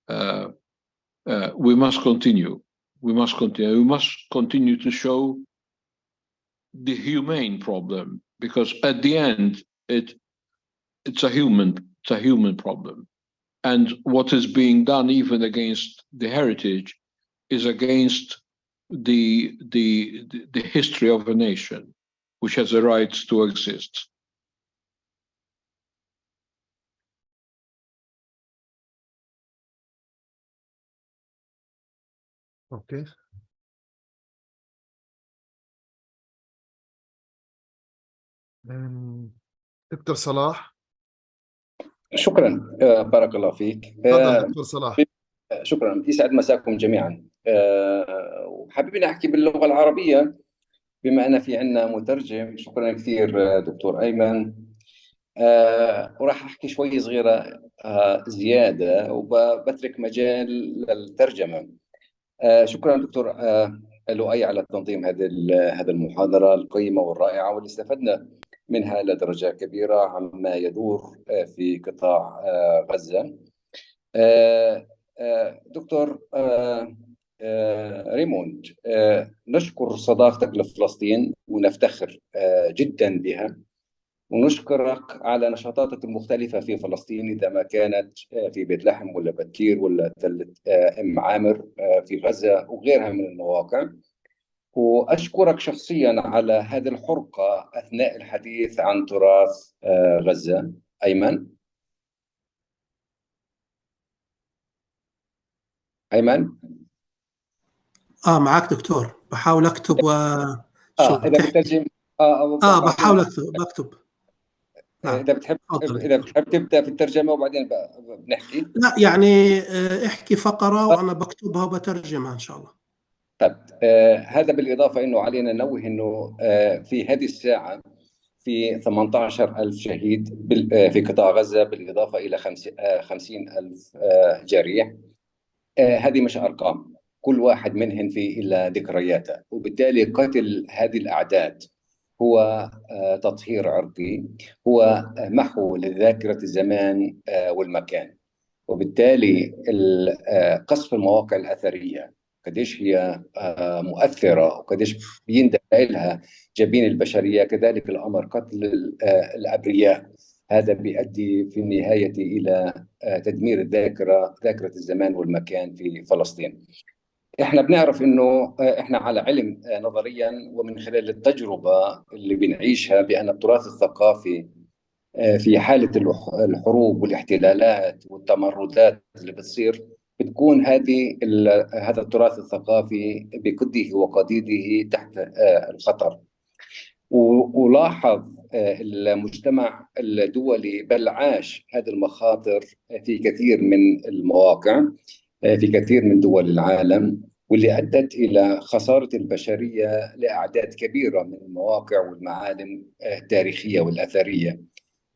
We must continue. We must continue. We must continue to show the humane problem, because at the end it's a human problem, and what is being done even against the heritage is against the history of a nation which has a right to exist. Okay. دكتور صلاح. شكرا. بارك الله فيك. تفضل دكتور صلاح. شكرا. يسعد مساكم جميعا. وحابين احكي باللغه العربيه بما ان في عندنا مترجم. شكرا كثير دكتور ايمن. وراح أحكي شوي صغيرة زيادة وبترك مجال للترجمة. شكرا دكتور لؤي على تنظيم هذه المحاضرة القيمة والرائعة، واللي استفدنا منها إلى درجة كبيرة عما يدور في قطاع غزة. دكتور ريموند، نشكر صداقتك لفلسطين ونفتخر جدا بها، ونشكرك على نشاطاتك المختلفة في فلسطين، إذا ما كانت في بيت لحم ولا بكير ولا تلة أم عامر في غزة وغيرها من المواقع. وأشكرك شخصيا على هذه الحرقة أثناء الحديث عن تراث غزة. أيمن؟ معك دكتور، بحاول أكتب إذا بترجم بحاول بكتب. نعم. إذا بتحب تبدأ في الترجمة وبعدين بنحكي. لا يعني احكي فقرة وأنا بكتبها وبترجمها إن شاء الله. طيب، هذا بالإضافة إنه علينا ننوه إنه في هذه الساعة في 18,000 شهيد في قطاع غزة، بالإضافة إلى 50,000 جريح. هذه مش أرقام، كل واحد منهم في إلا ذكرياته، وبالتالي قتل هذه الأعداد هو تطهير عرقي، هو محو لذاكرة الزمان والمكان. وبالتالي قصف المواقع الأثرية قديش هي مؤثرة وقديش بيندى لها جبين البشرية، كذلك الأمر قتل الأبرياء، هذا بيؤدي في النهاية إلى تدمير ذاكرة الزمان والمكان في فلسطين. احنا بنعرف انه احنا على علم نظريا ومن خلال التجربة اللي بنعيشها بأن التراث الثقافي في حالة الحروب والاحتلالات والتمردات اللي بتصير بتكون هذا التراث الثقافي بقده وقضيده تحت الخطر. ولاحظ المجتمع الدولي بل عاش هذه المخاطر في كثير من المواقع في كثير من دول العالم، واللي أدت إلى خسارة البشرية لأعداد كبيرة من المواقع والمعالم التاريخية والأثرية.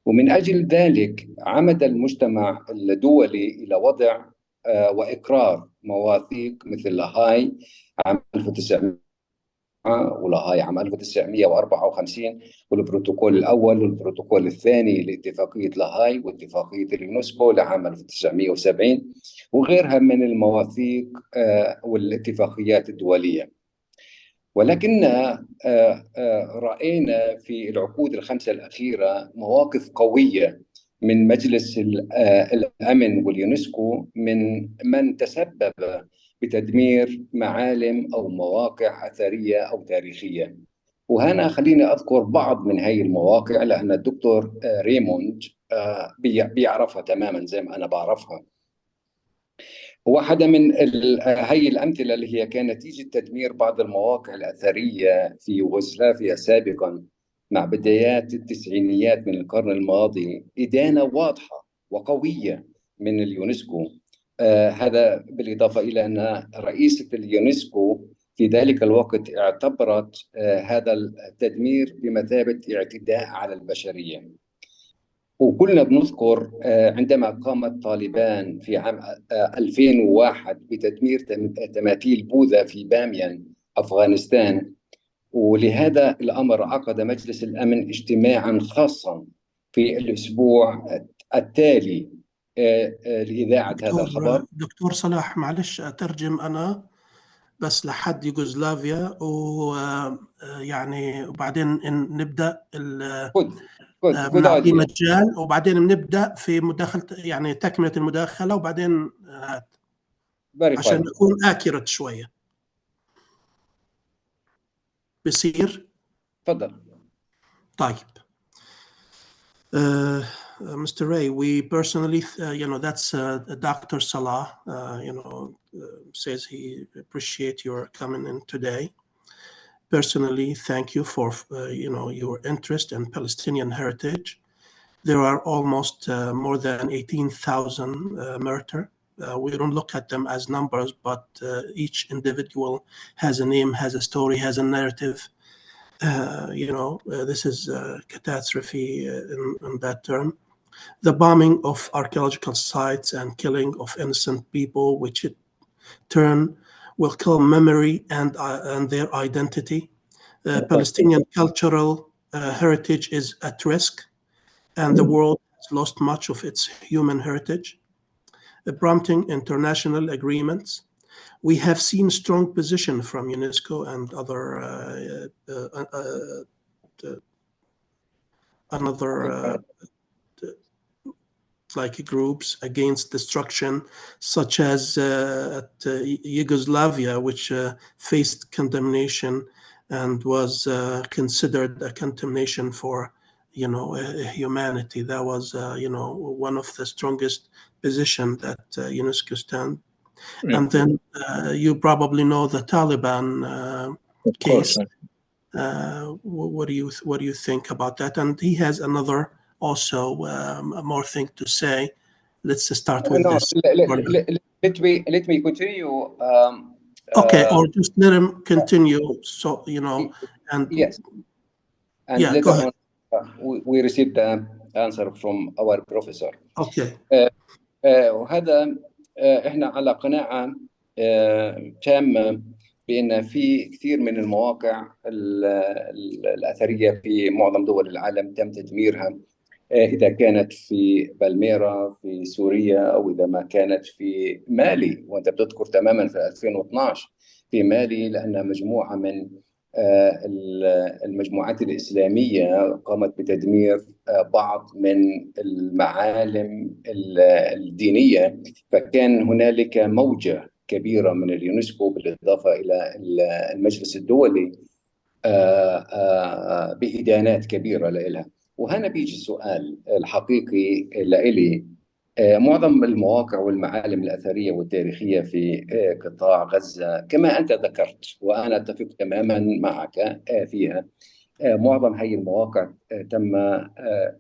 ومن أجل ذلك عمد المجتمع الدولي إلى وضع وإقرار مواثيق مثل لاهاي عام 1900 ولاهاي عام 1954، والبروتوكول الأول والبروتوكول الثاني لاتفاقية لاهاي واتفاقية اليونسكو لعام 1970، وغيرها من المواثيق والاتفاقيات الدولية. ولكن رأينا في العقود الخمسة الأخيرة مواقف قوية من مجلس الأمن واليونسكو من تسبب بتدمير معالم أو مواقع أثرية أو تاريخية. وهنا خليني أذكر بعض من هذه المواقع لأن الدكتور ريموند بيعرفها تماما زي ما أنا بعرفها. واحدة من هي الأمثلة اللي هي كانت نتيجة تدمير بعض المواقع الأثرية في يوغوسلافيا سابقا مع بدايات التسعينيات من القرن الماضي، إدانة واضحة وقوية من اليونسكو. هذا بالإضافة إلى أن رئيسة اليونسكو في ذلك الوقت اعتبرت هذا التدمير بمثابة اعتداء على البشرية. وكلنا بنذكر عندما قامت طالبان في عام 2001 بتدمير تماثيل بوذا في باميان أفغانستان، ولهذا الأمر عقد مجلس الأمن اجتماعا خاصا في الأسبوع التالي لإذاعة هذا الخبر. دكتور صلاح معلش أترجم أنا بس لحد يوغوسلافيا ويعني وبعدين نبدأ نعطي مجال وبعدين بنبدأ في مداخلة يعني تكملة المداخلة وبعدين عشان نكون آكيرت شوية. بصير؟ تفضل. طيب. Mr. Ray, we personally, that's Dr. Salah, says he appreciate your coming in today. Personally, thank you for, your interest in Palestinian heritage. There are almost more than 18,000 murder. We don't look at them as numbers, but each individual has a name, has a story, has a narrative. This is a catastrophe in that term. The bombing of archaeological sites and killing of innocent people, which in turn will kill memory and their identity. Palestinian cultural heritage is at risk, and the world has lost much of its human heritage. Prompting international agreements. We have seen strong position from UNESCO and other like groups against destruction, such as at Yugoslavia, which faced condemnation and was considered a condemnation for humanity. That was one of the strongest position that UNESCO stand. Yeah. And then you probably know the Taliban case. What do you think about that? And he has another also more thing to say. Let's start with this. Let me continue. Okay, or just let him continue. So and yes, and yeah, later on we received the answer from our professor. Okay. وهذا احنا على قناعة تامة بأن في كثير من المواقع الأثرية في معظم دول العالم تم تدميرها، إذا كانت في بالميرا في سوريا أو إذا ما كانت في مالي، وأنت بتذكر تماما في 2012 في مالي، لأن مجموعة من المجموعات الإسلامية قامت بتدمير بعض من المعالم الدينية، فكان هنالك موجة كبيرة من اليونسكو بالإضافة إلى المجلس الدولي بإدانات كبيرة لها. وهنا بيجي السؤال الحقيقي لإلي، معظم المواقع والمعالم الأثرية والتاريخية في قطاع غزة كما أنت ذكرت وأنا أتفق تماما معك فيها، معظم هذه المواقع تم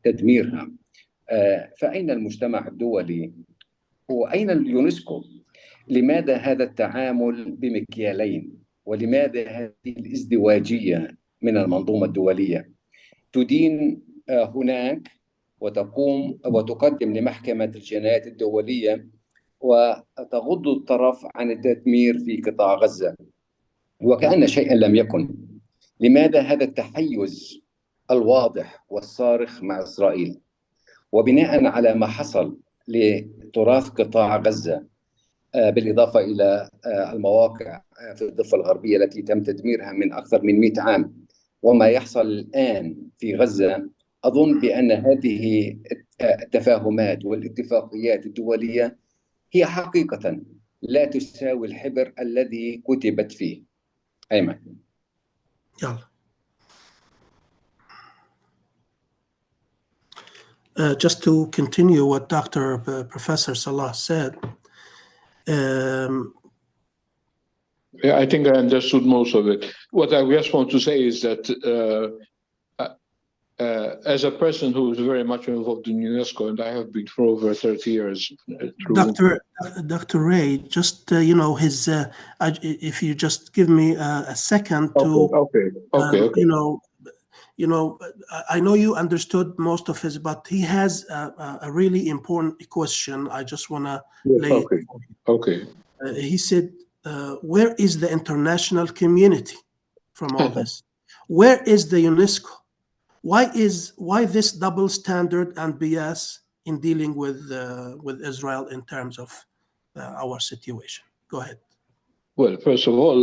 تدميرها. فأين المجتمع الدولي وأين اليونسكو؟ لماذا هذا التعامل بمكيالين؟ ولماذا هذه الازدواجية من المنظومة الدولية؟ تدين هناك وتقوم وتقدم لمحكمة الجنايات الدولية وتغض الطرف عن التدمير في قطاع غزة وكأن شيئا لم يكن. لماذا هذا التحيز الواضح والصارخ مع إسرائيل؟ وبناء على ما حصل لتراث قطاع غزة بالإضافة إلى المواقع في الضفة الغربية التي تم تدميرها من أكثر من 100 عام وما يحصل الآن في غزة، أظن بأن هذه التفاهمات والاتفاقيات الدولية هي حقيقة لا تساوي الحبر الذي كتبت فيه. أيمن. Just to continue what Professor Salah said. Yeah, I think I understood most of it. What I just want to say is that as a person who is very much involved in UNESCO, and I have been for over 30 years. Dr. Ray, just his. If you just give me a second to. Okay. I know you understood most of his, but he has a really important question. I just want to lay it. Okay. He said, "Where is the international community from all this? Where is the UNESCO? Why this double standard and BS in dealing with Israel in terms of our situation?" Go ahead. Well, first of all,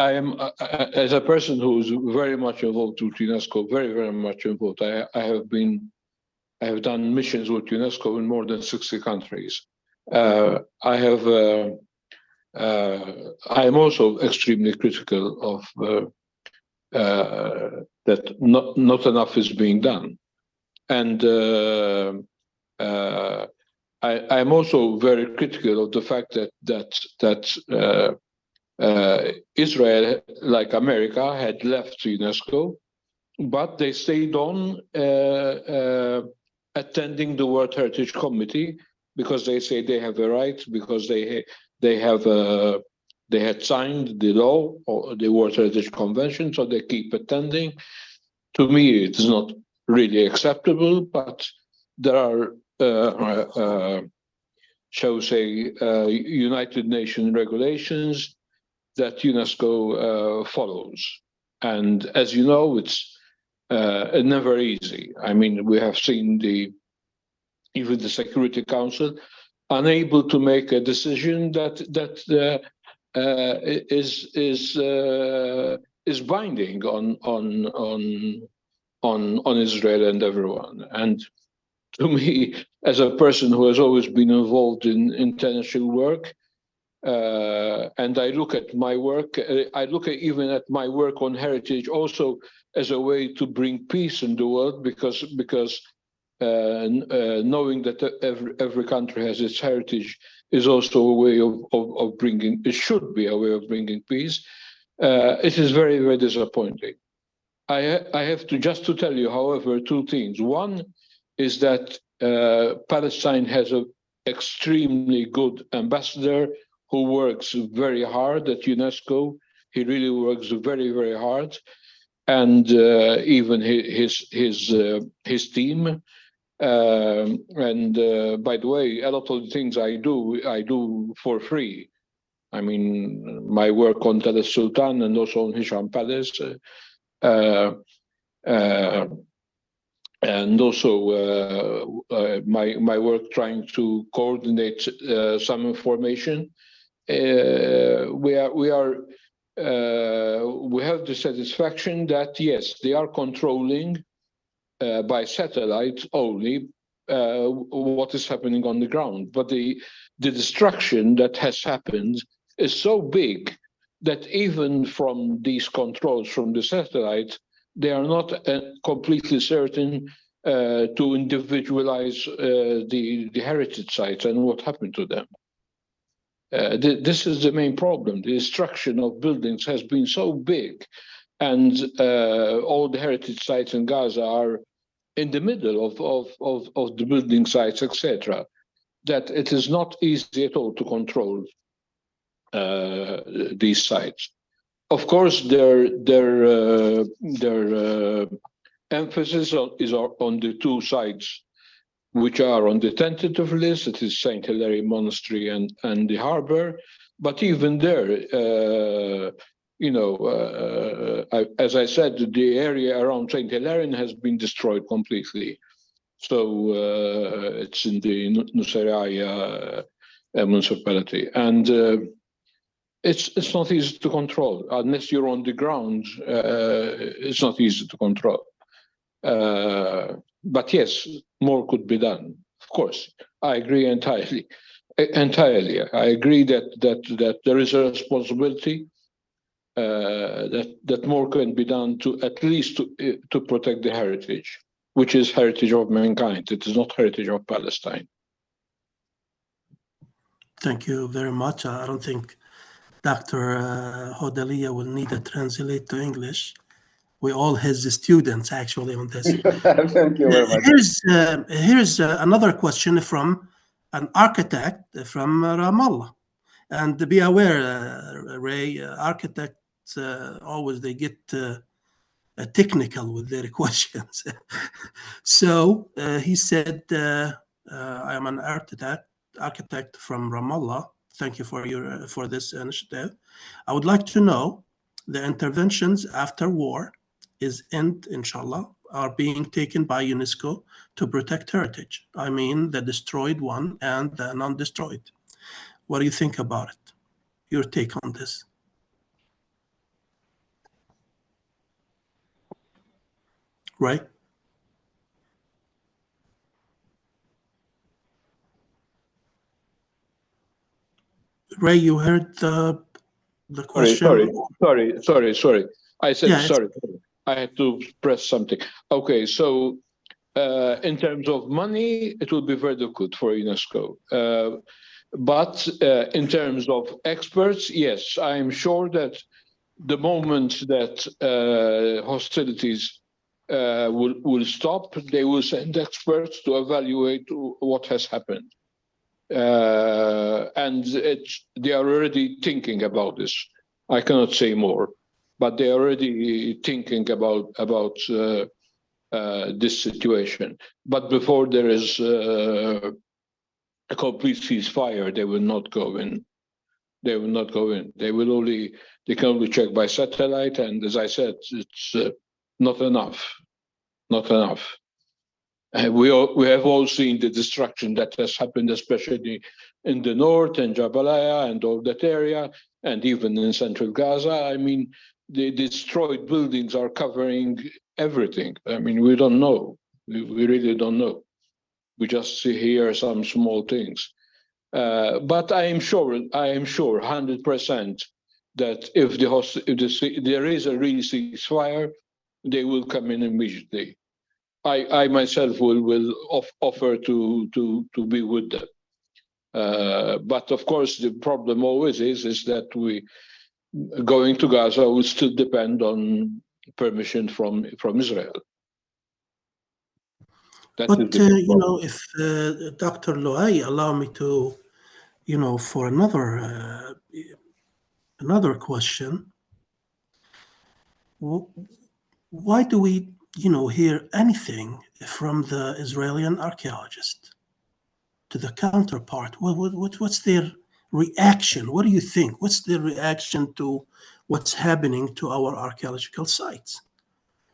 I am as a person who is very much involved with UNESCO, very, very much involved. I have done missions with UNESCO in more than 60 countries. I am also extremely critical of that not enough is being done, and I'm also very critical of the fact that Israel, like America, had left UNESCO, but they stayed on attending the World Heritage Committee because they say they have a right, because they have They had signed the law or the World Heritage Convention, so they keep attending. To me, it is not really acceptable, but there are, shall we say, United Nations regulations that UNESCO follows. And as you know, it's never easy. I mean, we have seen even the Security Council unable to make a decision that is binding on Israel and everyone. And to me, as a person who has always been involved in international work, and I look at my work, I look even at my work on heritage also as a way to bring peace in the world, because knowing that every country has its heritage is also a way of bringing, it should be a way of bringing peace. It is very, very disappointing. I have to just to tell you, however, two things. One is that Palestine has an extremely good ambassador who works very hard at UNESCO. He really works very, very hard, and even his team. And by the way, a lot of the things I do for free. I mean, my work on Tel Sultan and also on Hisham Palace, and also my work trying to coordinate some information. We have the satisfaction that yes, they are controlling by satellite only what is happening on the ground, but the destruction that has happened is so big that even from these controls from the satellite, they are not completely certain to individualize the heritage sites and what happened to them. This is the main problem. The destruction of buildings has been so big, and all the heritage sites in Gaza are in the middle of the building sites, etc., that it is not easy at all to control these sites. Of course, their emphasis is on the two sites which are on the tentative list. It is Saint Hilary Monastery and the harbor. But even there, as I said, the area around Saint Hilarion has been destroyed completely. So it's in the Nusayriya municipality, and it's not easy to control unless you're on the ground. It's not easy to control. But yes, more could be done. Of course, I agree entirely. I agree that there is a responsibility. That more can be done to at least to protect the heritage, which is heritage of mankind. It is not heritage of Palestine. Thank you very much. I don't think Dr. Hodaliya will need a translate to English. We all his students actually on this. Thank you very much. Here's another question from an architect from Ramallah. And be aware, Ray, architects always they get technical with their questions. So he said, I am an architect from Ramallah. Thank you for this initiative. I would like to know the interventions after war is end, inshallah, are being taken by UNESCO to protect heritage. I mean, the destroyed one and the non-destroyed. What do you think about it? Your take on this? Right? Ray, you heard the question? Sorry. I said Yeah, sorry. I had to press something. Okay, so in terms of money, it will be very good for UNESCO. But in terms of experts, yes, I am sure that the moment that hostilities will stop, they will send experts to evaluate what has happened. and they are already thinking about this. I cannot say more, but they are already thinking about this situation. But before there is a complete ceasefire, they will not go in. They will not go in. They can only check by satellite, and as I said, it's not enough. Not enough. We have all seen the destruction that has happened, especially in the north and Jabalia and all that area, and even in central Gaza. I mean, the destroyed buildings are covering everything. I mean, we don't know. We really don't know. We just see here some small things. But I am sure 100% that if there is a real ceasefire, they will come in immediately. I myself will offer to be with them. But of course, the problem always is that going to Gaza will still depend on permission from Israel. But if Dr. Louay allow me to, for another question, why do we, hear anything from the Israeli archaeologist to the counterpart? What's their reaction? What do you think? What's their reaction to what's happening to our archaeological sites?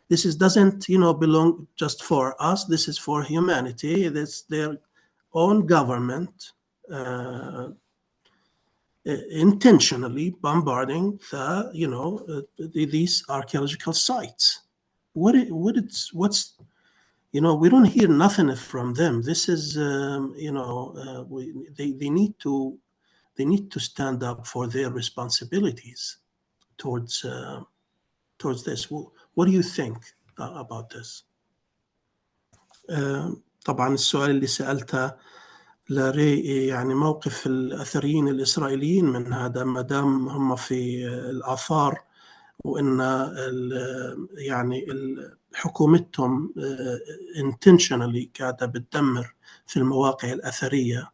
This doesn't, belong just for us. This is for humanity. That's their own government intentionally bombarding these archaeological sites. We don't hear nothing from them. This is, they need to stand up for their responsibilities towards this. What do you think about this? طبعا السؤال اللي سألته لري يعني موقف الأثريين الإسرائيليين من هذا ما دام هم في الآثار وإن يعني حكومتهم intentionally قاعدة بتدمر في المواقع الأثرية،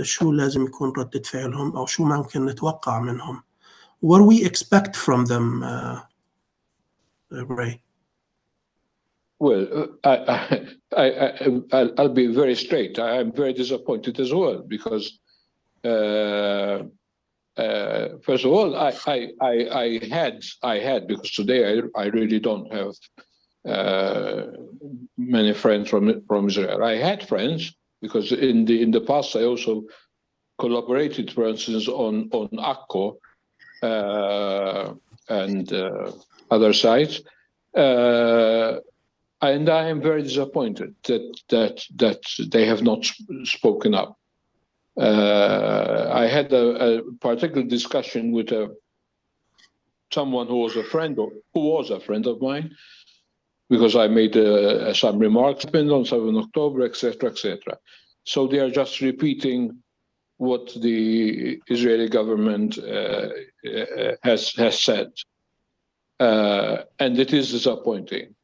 شو لازم يكون ردة فعلهم أو شو ممكن نتوقع منهم؟ What do we expect from them, Ray? Well, I'll be very straight. I'm very disappointed as well because, first of all, I had because today I really don't have many friends from Israel. I had friends because in the past I also collaborated, for instance, on Akko and other sites. And I am very disappointed that they have not spoken up. I had a particular discussion with someone who was a friend of mine, because I made some remarks on 7 October, etc., etc. So they are just repeating what the Israeli government has said, and it is disappointing.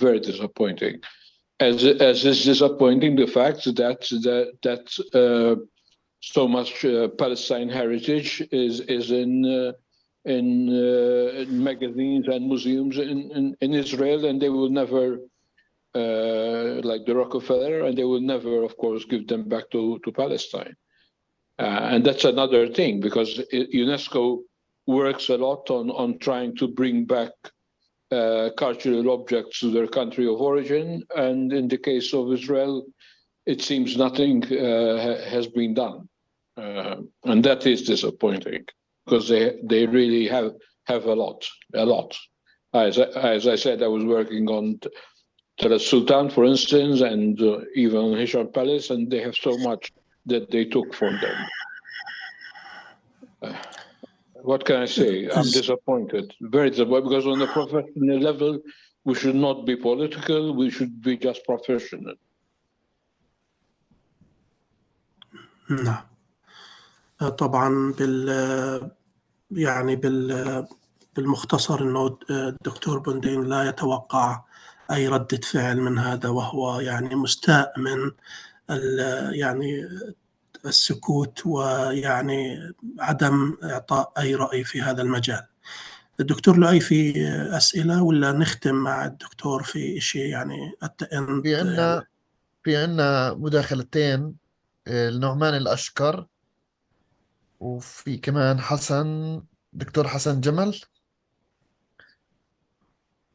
Very disappointing, as is disappointing the fact that so much Palestine heritage is in magazines and museums in Israel, and they will never, like the Rockefeller, and they will never, of course, give them back to Palestine. And that's another thing, because UNESCO works a lot on trying to bring back cultural objects to their country of origin, and in the case of Israel, it seems nothing has been done, and that is disappointing because they really have a lot. As I said, I was working on Tel Sultan, for instance, and even on Hisham Palace, and they have so much that they took from them. What can I say? I'm disappointed, very disappointed, because on the professional level, we should not be political, we should be just professional. نعم. طبعا بالمختصر انه الدكتور بوندين لا يتوقع اي ردة فعل من هذا، وهو يعني مستاء من يعني السكوت ويعني عدم إعطاء أي رأي في هذا المجال. الدكتور لؤي في أسئلة ولا نختم مع الدكتور في شيء يعني في عنا في عنا مداخلتين، النعمان الأشكر، وفي كمان دكتور حسن جمل.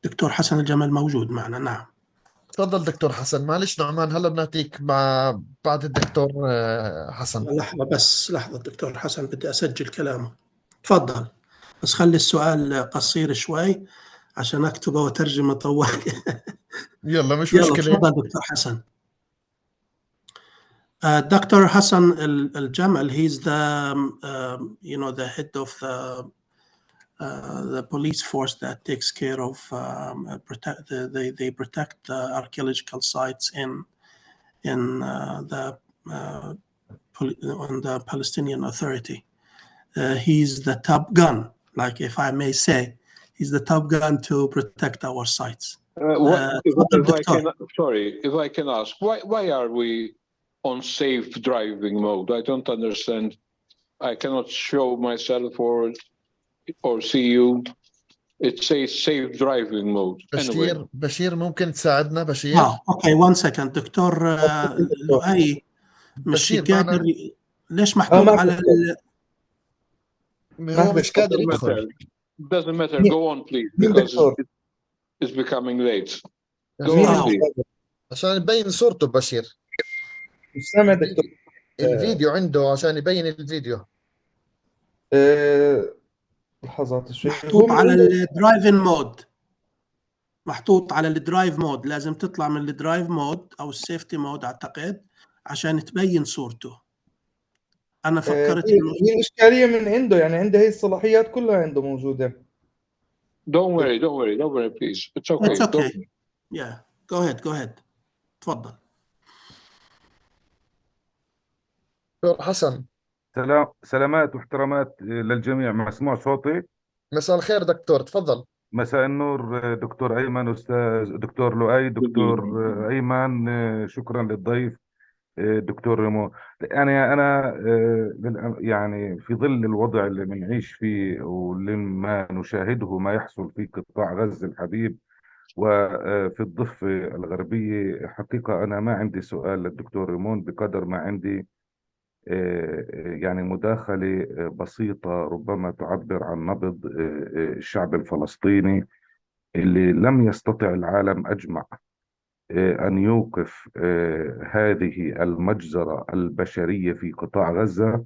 دكتور حسن الجمل موجود معنا، نعم. تفضل دكتور حسن. معلش نعمان، هلا بنعطيك بعد الدكتور حسن. لحظة بس، لحظة دكتور حسن بدي أسجل كلامه. تفضل، بس خلي السؤال قصير شوي عشان أكتبه وترجمة طوال. يلا مش يلا مشكلة. تفضل دكتور حسن. Dr. Hassan Al-Jamal, he's the head of the police force that takes care of they protect archaeological sites in on the Palestinian Authority. He's the top gun, like if I may say, he's the top gun to protect our sites. If I can ask, why are we on safe driving mode? I don't understand. I cannot show myself or see you. It says safe driving mode. بشير ممكن تساعدنا بشير؟ اوكي 1 سكند دكتور لؤي مش قادر. ليش محطوط على هو مش قادر يدخل. Doesn't matter. Go on please, because it's becoming late. Go on please. عشان يبين صورته بشير. مش سامع دكتور. الفيديو عنده عشان يبين الفيديو. لحظات شوي. محطوط على الدرايفن مود، محطوط على الدرايف مود، لازم تطلع من الدرايف مود او السيفتي مود اعتقد عشان تبين صورته. انا فكرت انه هي الاشكاليه من عنده، يعني عنده هي الصلاحيات كلها عنده موجوده. Don't worry please. It's okay. It's okay. Yeah, go ahead. تفضل. دكتور حسن. سلامات واحترامات للجميع. مسموع صوتي؟ مساء الخير دكتور، تفضل. مساء النور دكتور أيمن، أستاذ دكتور لؤي، دكتور أيمن، شكرا للضيف دكتور ريمون. يعني أنا يعني في ظل الوضع اللي بنعيش فيه ولما نشاهده ما يحصل في قطاع غزة الحبيب وفي الضفة الغربية، حقيقة أنا ما عندي سؤال للدكتور ريمون بقدر ما عندي يعني مداخلة بسيطة ربما تعبر عن نبض الشعب الفلسطيني اللي لم يستطع العالم أجمع أن يوقف هذه المجزرة البشرية في قطاع غزة،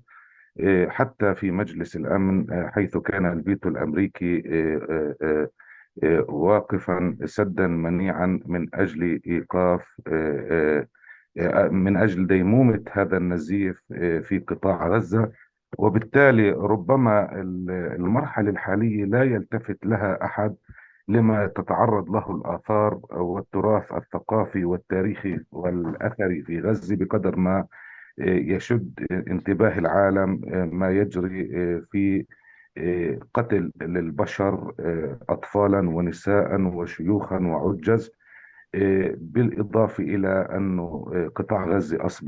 حتى في مجلس الأمن حيث كان الفيتو الأمريكي واقفا سدا منيعا من أجل إيقاف من أجل ديمومة هذا النزيف في قطاع غزة. وبالتالي ربما المرحلة الحالية لا يلتفت لها أحد لما تتعرض له الآثار والتراث الثقافي والتاريخي والأثري في غزة بقدر ما يشد انتباه العالم ما يجري في قتل للبشر، أطفالا ونساء وشيوخا وعجز، بالإضافة إلى أنه قطاع غزة أصبح